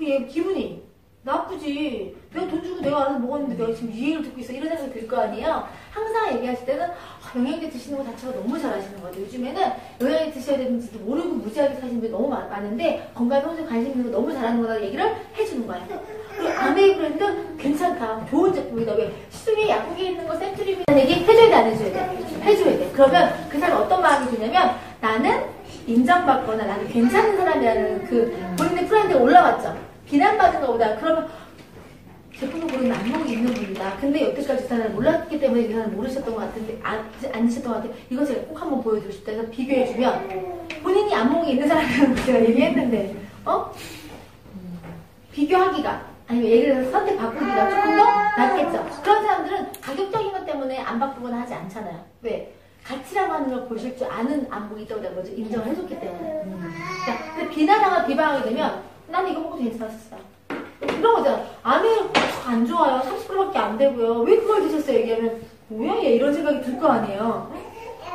얘 기분이 나쁘지. 내가 돈 주고 내가 알아서 먹었는데 내가 지금 유행을 듣고 있어. 이런 생각이 들 거 아니에요. 항상 얘기하실 때는 영양제 드시는 거 자체가 너무 잘하시는 것 같아요. 요즘에는 영양제 드셔야 되는지도 모르고 무지하게 사시는 분이 너무 많은데 건강에 평소에 관심 있는 거 너무 잘하는 거라고 얘기를 해주는 거예요. 그리고 아메이 브랜드 괜찮다. 좋은 제품이다. 왜? 시중에 약국에 있는 거 센트리비라는 얘기 해줘야 돼, 안 해줘야 돼? 해줘야 돼. 그러면 그 사람이 어떤 마음이 드냐면, 나는 인정받거나 나는 괜찮은 사람이라는 그 본인의 프라이드가 올라갔죠. 비난받은 것보다. 그러면 제품을 고르는 안목이 있는 분이다. 근데 여태까지 그 사람을 몰랐기 때문에 그 사람을 모르셨던 것 같은데, 안 드셨던 것 같아요. 이거 제가 꼭 한번 보여드리고 싶다 해서 비교해주면, 본인이 안목이 있는 사람이라는 거 제가 얘기했는데, 비교하기가, 아니면 예를 들어서 선택 바꾸기가 조금 더 낫겠죠. 그런 사람들은 가격적인 것 때문에 안 바꾸거나 하지 않잖아요. 왜? 가치라고 하는 걸 보실 줄 아는 안목이 있다고 내가 먼저 인정을 해줬기 때문에. 자, 근데 비난하거나 비방하게 되면, 나는 이거 먹어도 괜찮았어. 이런 거잖아. 아메 안 좋아요. 30%밖에 안 되고요. 왜 그걸 드셨어요? 얘기하면 뭐야 얘 이런 생각이 들 거 아니에요.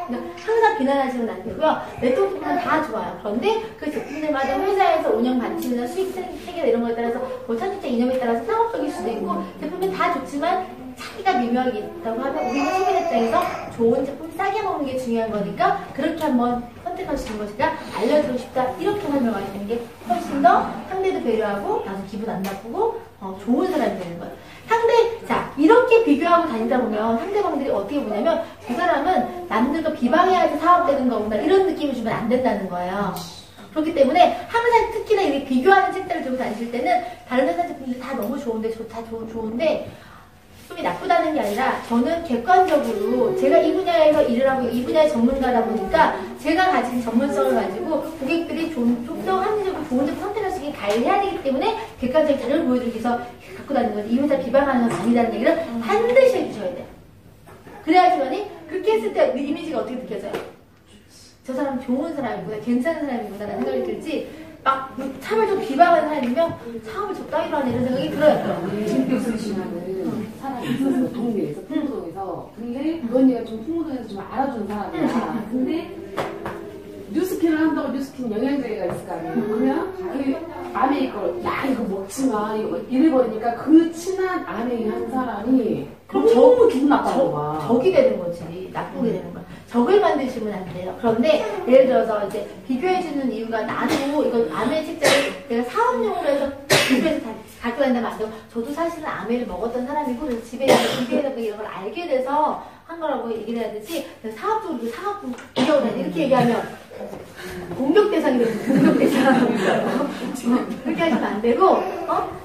그러니까 항상 비난하시면 안 되고요. 네트워크는 다 좋아요. 그런데 그 제품들마다 회사에서 운영 방침이나 수익 체계 이런 거에 따라서 뭐 선택자 이념에 따라서 상업적일 수도 있고 제품이 다 좋지만 차이가 미묘하게 있다고 하면 우리가 소비자 입장에서 좋은 제품 싸게 먹는 게 중요한 거니까 그렇게 한번 선택 선택할 수 있는 걸 제가 알려주고 싶다. 이렇게 설명하시는 게 훨씬 더 상대도 배려하고 나도 기분 안 나쁘고 좋은 사람이 되는 거예요. 자, 이렇게 비교하고 다니다 보면 상대방들이 어떻게 보냐면 그 사람은 남들과 비방해야지 사업되는 거구나 이런 느낌을 주면 안 된다는 거예요. 그렇기 때문에 항상 특히나 이렇게 비교하는 책들을 들고 다니실 때는 다른 회사 제품들 다 너무 좋은데 좋은데 좀 나쁘다는 게 아니라 저는 객관적으로 제가 이 분야에서 일을 하고 이 분야의 전문가다 보니까 제가 가진 전문성을 가지고 고객들이 좀 더 합리적으로 좋은 제품 선택할 수 있게 관리해야 되기 때문에 객관적인 자료를 보여드리기 위해서 갖고 다니는 거지. 이 회사 비방하는 건 아니라는 얘기를 반드시 해주셔야 돼요. 그래야지만이 그렇게 했을 때 이미지가 어떻게 느껴져요? 저 사람 좋은 사람이구나, 괜찮은 사람이구나 라는 생각이 들지 막 차별적 비방하는 사람이면 사업을 적당히로 하네 이런 생각이 들어요. 진교수 씨라는 사람이 있었어. 동네에서 풍무동에서. 근데 그 언니가 좀 풍무동에서 좀 알아주는 사람이야. 근데 뉴스킨을 한다고 뉴스킨 영양제가 있을 거 아니에요. 그러면 그 아메이 걸, 야 이거 먹지 마 이래버리니까 그 친한 아메이 한 사람이 그럼 너무 기분 나빠하고 막 적이 되는 거지. 나쁘게 되는 거야. 적을 만드시면 안 돼요. 그런데 예를 들어서 이제 비교해주는 이유가 나도 이거 아메 책자를 내가 사업용으로 해서 집에서 다 갖고 다닌다면 안 되고 저도 사실은 아메를 먹었던 사람이고 그래서 집에 비교해서 이런 걸 알게 돼서 한 거라고 얘기를 해야 되지 사업적으로 사업부 비교하다 이렇게 얘기하면 공격 대상이 되는 공격 대상 그렇게 하시면 안 되고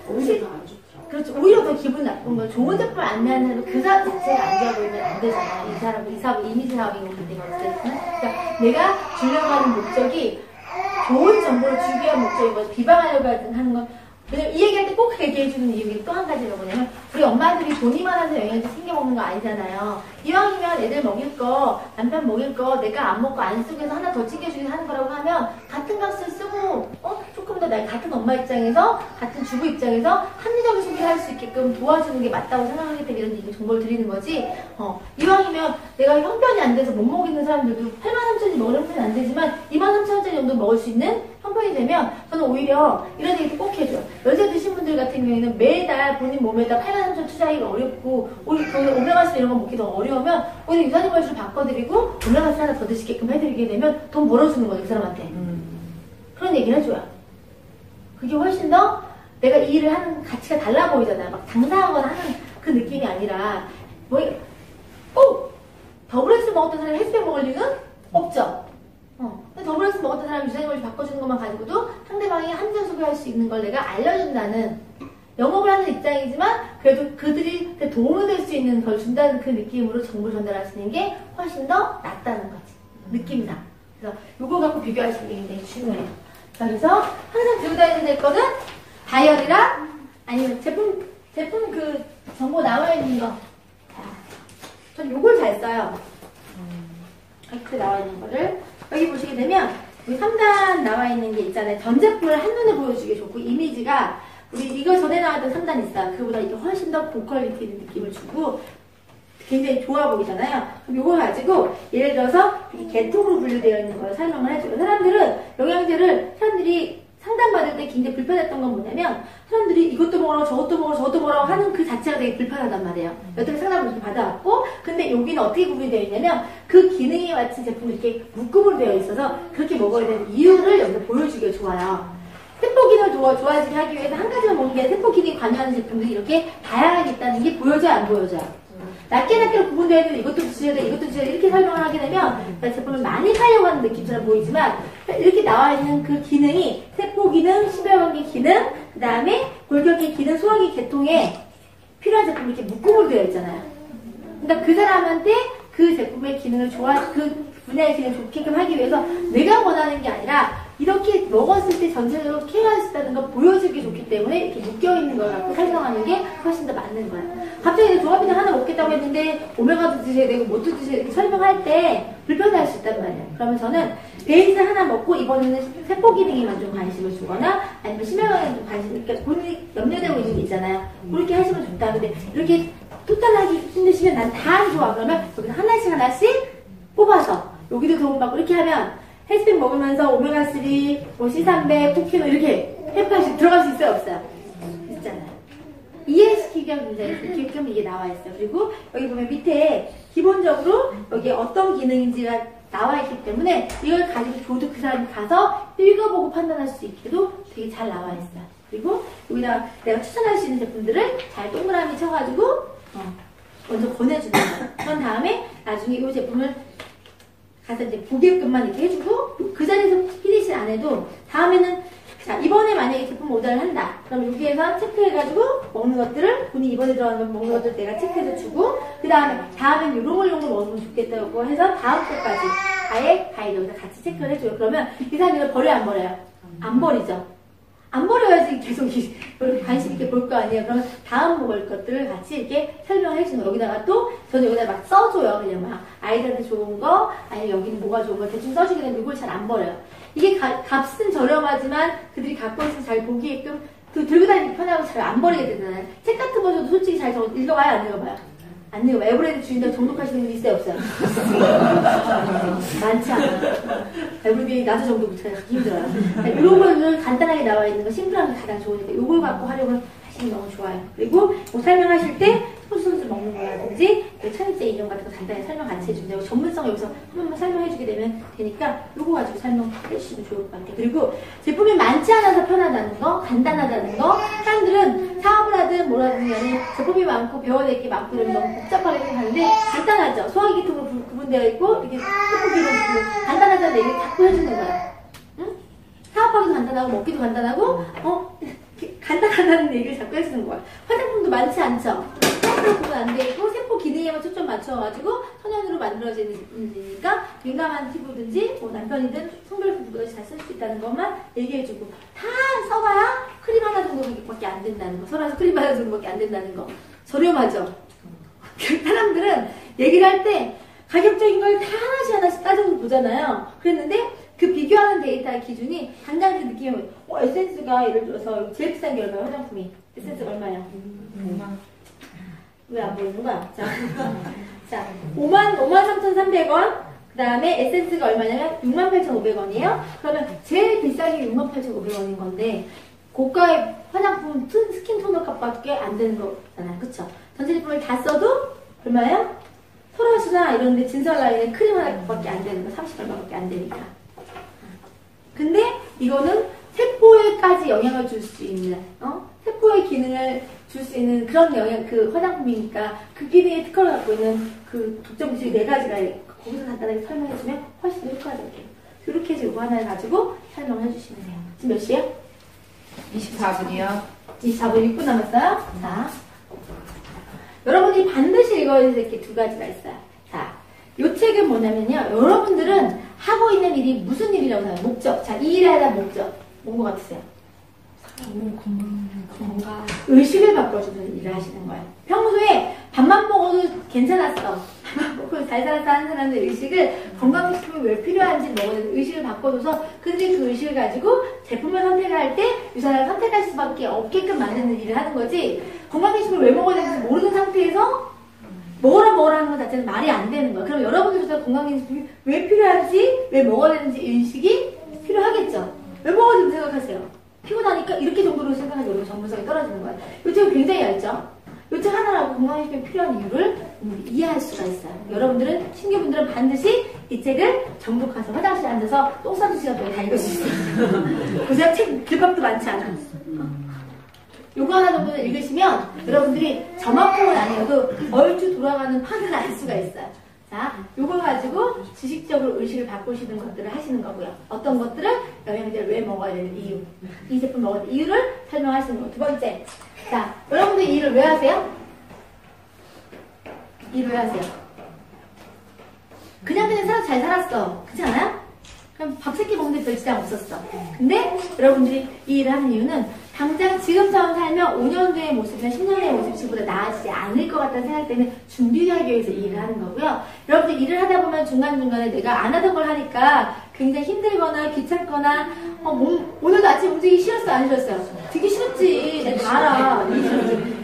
오히려 더 안 좋더라고. 그렇죠. 오히려 더 기분 나쁜 건 좋은 제품을 안내하는 사람은 그 사람 자체가 안 좋아 보이면 안 되잖아요. 이 사람은 이 사업 이미지 사업인 거기 때문에 어쨌든 그러니까 내가 주려고 하는 목적이 좋은 정보를 주기 위한 목적인 거지 비방하려고 하는 건 왜냐면 이 얘기할 때 꼭 얘기해주는 이유가 또 한 가지가 뭐냐면 우리 엄마들이 돈이 많아서 영양제 챙겨 먹는 거 아니잖아요. 이왕이면 애들 먹일 거 남편 먹일 거 내가 안 먹고 안 쓰고 해서 하나 더 챙겨주기 하는 거라고 하면 같은 값을 쓰고 조금 더 같은 엄마 입장에서 같은 주부 입장에서 합리적인 소비를 할 수 있게끔 도와주는 게 맞다고 생각하기 때문에 이런 얘기 정보를 드리는 거지 이왕이면 내가 형편이 안 돼서 못 먹이는 사람들도 83,000원이 먹을 형편이 안 되지만 23,000원짜리 정도 먹을 수 있는 형편이 되면 저는 오히려 이런 얘기 꼭 해줘요. 연세 드신 분들 같은 경우에는 매달 본인 몸에다 83,000원 투자하기가 어렵고 오히려 오메가3 이런 거 먹기 더 어려우면 오히려 유산균 바꿔드리고 오메가3 하나 더 드시게끔 해드리게 되면 돈 벌어주는 거죠 그 사람한테. 그런 얘기를 해줘요. 그게 훨씬 더 내가 이 일을 하는 가치가 달라 보이잖아요. 막 장사하거나 하는 그 느낌이 아니라 더블엑스 먹었던 사람이 헬스백 먹을 리는 없죠. 근데 더블엑스 먹었던 사람이 유산균을 바꿔주는 것만 가지고도 상대방이 한정 소비할 수 있는 걸 내가 알려준다는 영업을 하는 입장이지만 그래도 그들이 도움이 될 수 있는 걸 준다는 그 느낌으로 정보를 전달하시는 게 훨씬 더 낫다는 거지. 느낌상. 그래서 이거 갖고 비교하시는 게 굉장히 중요해요. 그래서 항상 들고 다니셔야 될 거는 다이어리랑 아니면 제품 그 정보 나와 있는 거. 전 요걸 잘 써요. 이렇게 나와 있는 거를 여기 보시게 되면 우리 3단 나와 있는 게 있잖아요. 전 제품을 한눈에 보여주기 좋고 이미지가 우리 이거 전에 나왔던 3단 있어요. 그보다 이게 훨씬 더 고퀄리티 있는 느낌을 주고 굉장히 좋아 보이잖아요. 그럼 이거 가지고 예를 들어서 이렇게 계통으로 분류되어 있는 걸 설명을 해줘요. 사람들이 상담받을 때 굉장히 불편했던 건 뭐냐면 사람들이 이것도 먹으라고 저것도 먹으라고 하는 그 자체가 되게 불편하단 말이에요. 여태까지 상담을 이렇게 받아왔고 근데 여기는 어떻게 구분이 되어 있냐면 그 기능에 맞춘 제품이 이렇게 묶음으로 되어 있어서 그렇게 먹어야 되는 이유를 여기서 보여주기가 좋아요. 세포 기능을 좋아지게 하기 위해서 한 가지만 먹는 게 아니라 세포 기능이 관여하는 제품들이 이렇게 다양하게 있다는 게 보여져요 안 보여져요? 낮게 구분되어 있는 이것도 드셔야 돼 이것도 드셔야 돼 이렇게 설명을 하게 되면 제품을 많이 사려고 하는 느낌처럼 보이지만 이렇게 나와 있는 그 기능이 세포 기능, 심혈관계 기능, 그 다음에 골격계 기능, 소화기 계통에 필요한 제품이 이렇게 묶음으로 되어 있잖아요. 그러니까 그 사람한테 그 제품의 기능을 그 분야의 기능을 좋게끔 하기 위해서 내가 원하는 게 아니라 이렇게 먹었을 때 전체적으로 케어할 수 있다는 걸 보여주기 좋기 때문에 이렇게 묶여있는 걸 갖고 설명하는 게 훨씬 더 맞는 거야. 갑자기 조합비는 하나 먹겠다고 했는데 오메가도 드셔야 되고 뭐도 드셔야 되고 이렇게 설명할 때 불편할 수 있단 말이에요. 그러면 저는 베이스 하나 먹고 이번에는 세포 기능에만 좀 관심을 주거나 아니면 심혈관계에 좀 관심, 그러니까 본인이 염려되고 있는 게 있잖아요. 그렇게 하시면 좋다. 근데 이렇게 토탈하기 힘드시면 난 다 안 좋아. 그러면 여기서 하나씩 뽑아서 여기도 도움받고 이렇게 하면 헬스팩 먹으면서 오메가3, 뭐 C300, 코키노 이렇게 헬파시 들어갈 수 있어요? 없어요? 있잖아요. 이해시키기 위한 문제에서 이게 나와 있어요. 그리고 여기 보면 밑에 기본적으로 여기 어떤 기능인지가 나와 있기 때문에 이걸 가지고 줘도 그 사람이 가서 읽어보고 판단할 수 있게도 되게 잘 나와 있어요. 그리고 여기다가 내가 추천할 수 있는 제품들을 잘 동그라미 쳐가지고 먼저 권해주는 거예요. 그런 다음에 나중에 이 제품을 가서 이제 보게끔만 이렇게 해주고 그 자리에서 피니시 안 해도 다음에는 자 이번에 만약에 제품 오더를 한다. 그럼 여기에서 체크해가지고 먹는 것들을 본인이 이번에 들어가는 먹는 것들 내가 체크해서 주고 그 다음에 다음엔 요런 걸 먹으면 좋겠다고 해서 다음 것까지 아예 가이드 여기서 같이 체크를 해줘요. 그러면 이 사람이 이걸 버려요 안 버려요? 안 버리죠. 안 버려야지 계속 관심 있게 볼 거 아니에요. 그러면 다음 먹을 것들을 같이 이렇게 설명해 주는 거. 여기다가 또 저는 여기다 막 써줘요. 그냥 막 아이들한테 좋은 거 아니면 여기는 뭐가 좋은 거 대충 써주게 되면 이걸 잘 안 버려요. 이게 값은 저렴하지만 그들이 갖고 있어서 잘 보기게끔 들고 다니기 편하고 잘 안 버리게 되잖아요. 책 같은 거 저도 솔직히 잘 읽어봐요 안 읽어봐요? 안 읽어봐요. 에브리데이 주인들 정독하시는 분 있어요 없어요? 많지 않아요. 에브리데이 나도 정독 못해요. 힘들어요. 이런 거는 간단하게 나와 있는 거 심플한 게 가장 좋으니까 이걸 갖고 활용을 하시면 너무 좋아요. 그리고 뭐 설명하실 때 소스 먹는 거라든지 천일제 인용 같은 거 간단히 설명 같이 해주세요. 전문성 여기서 한 번만 설명해주게 되니까 이거 가지고 설명해주시면 좋을 것 같아요. 그리고 제품이 많지 않아서 편하다는 거, 간단하다는 거. 사람들은 사업을 하든 뭐라든 간에 제품이 많고 배워야 될 게 많고 이러면 너무 복잡하게 생각하는데 간단하죠. 소화기계통으로 구분되어 있고 이렇게 세포기로 간단하다는 얘기를 자꾸 해주는 거야. 응? 사업하기도 간단하고 먹기도 간단하고 간단하다는 얘기를 자꾸 해주는 거야. 화장품도 많지 않죠? 세포로 구분 안 돼 있고 세포 기능에만 초점 맞춰가지고 천연으로 만들어지니까 민감한 피부든지 뭐 남편이든 성별 피부든지 잘 쓸 수 있다는 것만 얘기해주고 다 써봐야 크림 하나 정도밖에 안 된다는 거. 써라서 크림 하나 정도밖에 안 된다는 거. 저렴하죠? 사람들은 얘기를 할 때 가격적인 걸 다 하나씩 따져서 보잖아요. 그랬는데 그 비교하는 데이터의 기준이 당장 그 느낌이 에센스가 예를 들어서 제일 비싼 게 얼마야? 화장품이 에센스가 얼마야? 왜 안 보이는 거야? 자 53,300원 그 다음에 에센스가 얼마냐면 68,500원이에요. 그러면 제일 비싼 게 68,500원인 건데 고가의 화장품 스킨 토너 값밖에 안 되는 거잖아요. 그쵸? 전체 제품을 다 써도 얼마예요? 토너스나 이런 데 진설 라인에 크림 하나밖에 안 되는 거 30얼마밖에 안 되니까. 근데 이거는 세포에까지 영향을 줄 수 있는 세포의 기능을 줄 수 있는 그런 그 화장품이니까 그 기능의 특허를 갖고 있는 그 독점 기술이 4가지가 거기서 간단하게 설명해주면 훨씬 더 효과적이에요. 이렇게 해서 이거 하나를 가지고 설명을 해주시면 돼요. 지금 몇 시에요? 24분이요. 24분 6분 남았어요? 자, 여러분이 반드시 읽어야 될 게 2가지가 있어요. 자, 이 책은 뭐냐면요. 여러분들은 하고 있는 일이 무슨 일이라고 생각해요? 목적. 자, 이 일에 대한 목적. 뭔 것 같으세요? 건강. 의식을 바꿔주는 일을 하시는 거예요. 평소에 밥만 먹어도 괜찮았어. 밥만 먹고 잘 살았다 하는 사람들의 의식을 건강식품이 왜 필요한지 먹어야 되는 의식을 바꿔줘서 그들이 그 의식을 가지고 제품을 선택할 때 유사를 선택할 수밖에 없게끔 만드는 일을 하는 거지 건강식품을 왜 먹어야 되는지 모르는 상태에서 먹으라 하는 것 자체는 말이 안 되는 거야. 그럼 여러분들도 건강식품이 왜 필요한지 왜 먹어야 되는지 인식이 필요하겠죠. 왜 먹어야 되는지 생각하세요. 피곤하니까 이렇게 정도로 생각하면 여러분 전문성이 떨어지는 거예요. 이 책은 굉장히 얇죠. 이 책 하나라고 건강식품이 필요한 이유를 이해할 수가 있어요. 여러분들은 신규분들은 반드시 이 책을 정독해서 화장실에 앉아서 똥 싸는 시간 동안 다 읽을 수 있어요. 그래서 책 길밥도 많지 않아요. 요거 하나 정도는 읽으시면 여러분들이 저만큼은 아니어도 얼추 돌아가는 판을 알 수가 있어요. 자, 요걸 가지고 지식적으로 의식을 바꾸시는 것들을 하시는 거고요. 어떤 것들을 영양제를 왜 먹어야 되는 이유, 이 제품 먹어야 되는 이유를 설명하시는 거. 2번째. 자, 여러분들 이 일을 왜 하세요? 일을 왜 하세요? 그냥 잘 살았어. 그렇지 않아요? 그럼 밥 3끼 먹는데 별 지장 없었어. 근데 여러분들이 이 일을 하는 이유는 당장 지금처럼 살면 5년 뒤의 모습이나 10년 뒤의 모습보다 나아지지 않을 것 같다는 생각 때문에 준비하기 위해서 이 일을 하는 거고요. 여러분들 일을 하다 보면 중간중간에 내가 안 하던 걸 하니까 굉장히 힘들거나 귀찮거나 오늘도 아침 움직이기 싫었어 안 싫었어요? 되게 싫었지. 내가 다 알아.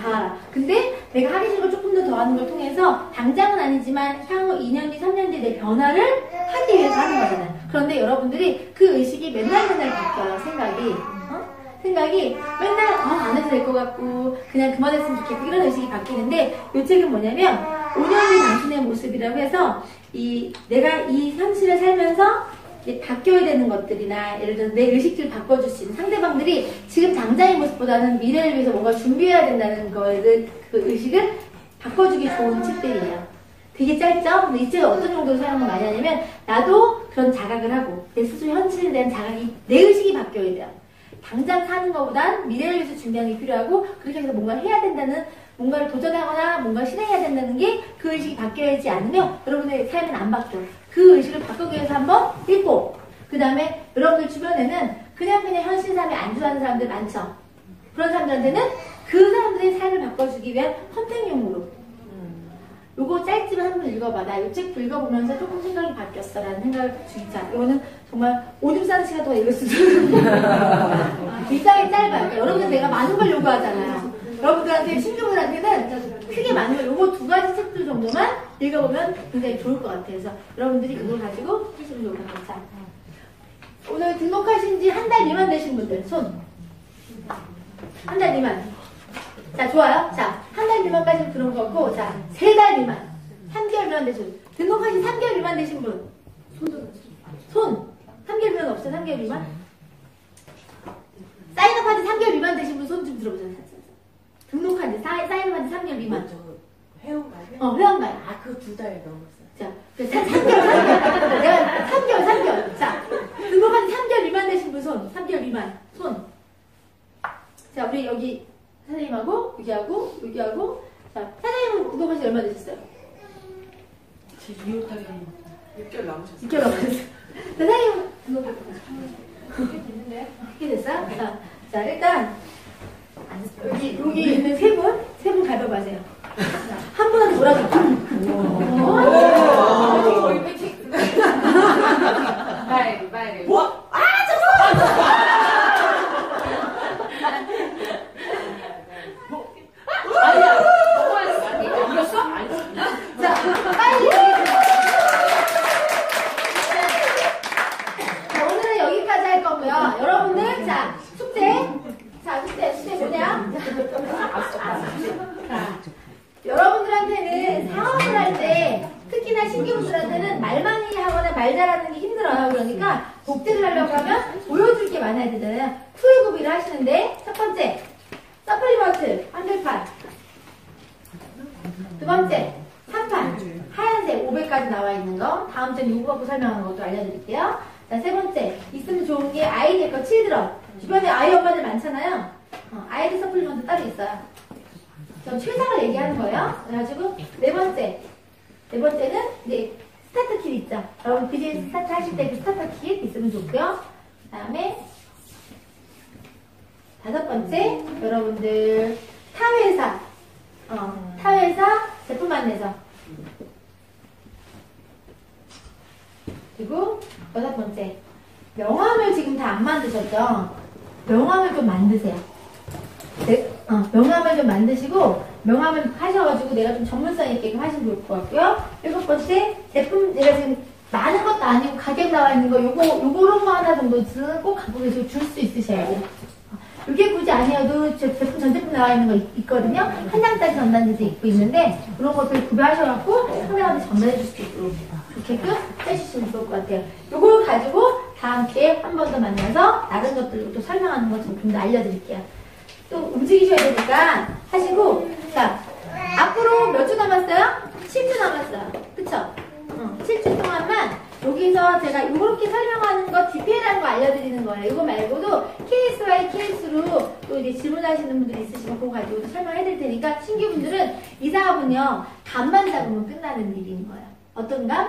다 알아. 근데 내가 하기 싫은 걸 조금 더 하는 걸 통해서 당장은 아니지만 향후 2년 뒤, 3년 뒤 내 변화를 하기 위해서 하는 거잖아요. 그런데 여러분들이 그 의식이 맨날 바뀌어요. 생각이 맨날 안 해도 될 것 같고 그냥 그만했으면 좋겠고 이런 의식이 바뀌는데 이 책은 뭐냐면 5년 뒤 당신의 모습이라고 해서 내가 이 현실을 살면서 이제 바뀌어야 되는 것들이나 예를 들어 내 의식들을 바꿔줄 수 있는 상대방들이 지금 당장의 모습보다는 미래를 위해서 뭔가 준비해야 된다는 거를 그 의식을 바꿔주기 좋은 책들이에요. 되게 짧죠? 근데 이 책을 어떤 정도로 사용을 많이 하냐면 나도 그런 자각을 하고 내 스스로 현실에 대한 자각이 내 의식이 바뀌어야 돼요. 당장 사는 것보단 미래를 위해서 준비하는 게 필요하고 그렇게 해서 뭔가 해야 된다는 뭔가를 도전하거나 뭔가 실행해야 된다는 게 그 의식이 바뀌어야지 않으면 여러분의 삶은 안 바뀌어요. 그 의식을 바꾸기 위해서 한번 읽고 그 다음에 여러분들 주변에는 그냥 현실 삶에 안주하는 사람들 많죠. 그런 사람들한테는 그 사람들의 삶을 바꿔주기 위한 선택용으로 요거 짧지만 한번 읽어봐. 나 이 책 읽어보면서 조금 생각이 바뀌었어 라는 생각을 주자. 이거는 정말 오줌 싸는 시간 동안 읽을 수도 있는 굉장히 짧아요. 그러니까 여러분들 내가 많은 걸 요구하잖아요. 여러분들한테 신규분들한테는 크게 많은 걸 요거 두 가지 책들 정도만 읽어보면 굉장히 좋을 것 같아요. 그래서 여러분들이 그걸 가지고 하시면 좋을 것 같아요. 오늘 등록하신 지 한 달 미만 되신 분들 손. 한 달 미만. 자, 좋아요. 자, 한 달 미만까지는 그런 거고, 자, 3달 미만, 3개월 미만 되신 분. 등록하신 3개월 미만 되신 분. 손. 3개월 미만 없어요? 3개월 미만? 사인업한 지 3개월 미만 되신 분 손 좀 들어보세요. 등록한 지, 사인업한 지 3개월 미만. 회원가요? 회원가요. 아, 그거 2달 넘었어요. 자, 3개월. 내가 3개월. 자, 등록한 지 3개월 미만 되신 분 손. 3개월 미만. 손. 자, 우리 여기 사장님하고, 여기하고. 자, 사장님은 등록하신 지 얼마 되셨어요? 제 2월달에 6개월 남으셨어요. 6개월 넘었어요. 사장님은 등록하신 지 어떻게 됐어요? 자, 일단, 여기 있는 세 분 가져가세요. 한 분한테 뭐라고 거의 패치. 바이. 뭐? 아니야. 이겼어? 아니. 자, 빨리! 자, 오늘은 여기까지 할 거고요. 여러분들, 자, 숙제 뭐냐? 자, 여러분들한테는 사업을 할 때, 특히나 신규분들한테는 말 많이 하거나 말 잘하는 게 힘들어요. 그러니까, 복제를 하려고 하면 보여줄 게 많아야 되잖아요. 투의 구비를 하시는데, 첫 번째, 서플리먼트, 한글판. 두 번째, 3판. 하얀색 500까지 나와 있는 거. 다음 주에 요거 갖고 설명하는 것도 알려드릴게요. 자, 세 번째. 있으면 좋은 게 아이들 거 칠드런. 주변에 아이 엄마들 많잖아요. 아이들 서플리먼트 따로 있어요. 저 최상을 얘기하는 거예요. 그래가지고, 네 번째는, 이제, 스타터 킷 있죠. 여러분, 비즈니스 스타트 하실 때 그 스타터 킷 있으면 좋고요. 그 다음에, 5번째, 여러분들, 타회사 제품 안내서. 그리고 6번째, 명함을 지금 다 안 만드셨죠? 명함을 좀 만드세요. 명함을 좀 만드시고, 명함을 하셔가지고 내가 좀 전문성 있게 하시면 좋을 것 같고요. 7번째, 제품, 내가 지금 많은 것도 아니고 가격 나와 있는 거, 요런 거 하나 정도는 꼭 갖고 계시고 줄 수 있으셔야 돼요. 이게 굳이 아니어도 제품 전 제품 나와 있는 거 있거든요. 한 장짜리 전단지도 있고 있는데 그런 것들 구매하셔갖고 상대방한테 전달해 줄 수 있도록 좋게끔 해주시면 좋을 것 같아요. 요걸 가지고 다음 기회에 한 번 더 만나서 다른 것들도 또 설명하는 것 좀 더 알려드릴게요. 또 움직이셔야 되니까 하시고, 자, 앞으로 몇 주 남았어요? 7주 남았어요. 그쵸? 7주 동안만 여기서 제가 이렇게 설명하는 거 디테일한 거 알려드리는 거예요. 이거 말고도 케이스 바이 케이스로 또 이제 질문하시는 분들이 있으시면 그거 가지고 설명해 드릴 테니까 신규분들은 이 사업은요, 감만 잡으면 끝나는 일인 거예요. 어떤 감?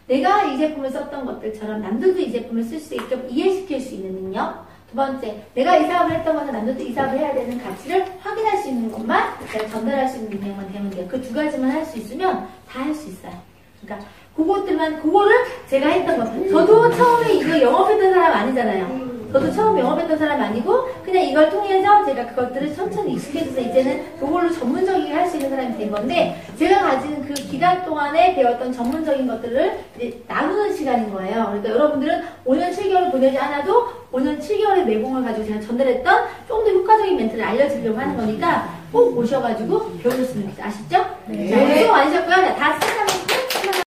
내가 이 제품을 썼던 것들처럼 남들도 이 제품을 쓸 수 있게 이해시킬 수 있는 능력. 두 번째, 내가 이 사업을 했던 것은 남들도 이 사업을 해야 되는 가치를 확인할 수 있는 것만 내가 전달할 수 있는 능력만 되면 돼요. 그 두 가지만 할 수 있으면 다 할 수 있어요. 그러니까 그거를 제가 했던 거. 저도 처음에 이거 영업했던 사람 아니잖아요. 저도 처음 영업했던 사람 아니고 그냥 이걸 통해서 제가 그것들을 천천히 익숙해져서 이제는 그걸로 전문적이게 할 수 있는 사람이 된 건데 제가 가진 그 기간 동안에 배웠던 전문적인 것들을 이제 나누는 시간인 거예요. 그러니까 여러분들은 5년 7개월을 보내지 않아도 5년 7개월의 내공을 가지고 제가 전달했던 좀 더 효과적인 멘트를 알려드리려고 하는 거니까 꼭 오셔가지고 배우셨으면 좋겠어요. 아시죠? 네. 자, 오늘 수고 많으셨고요. 자, 다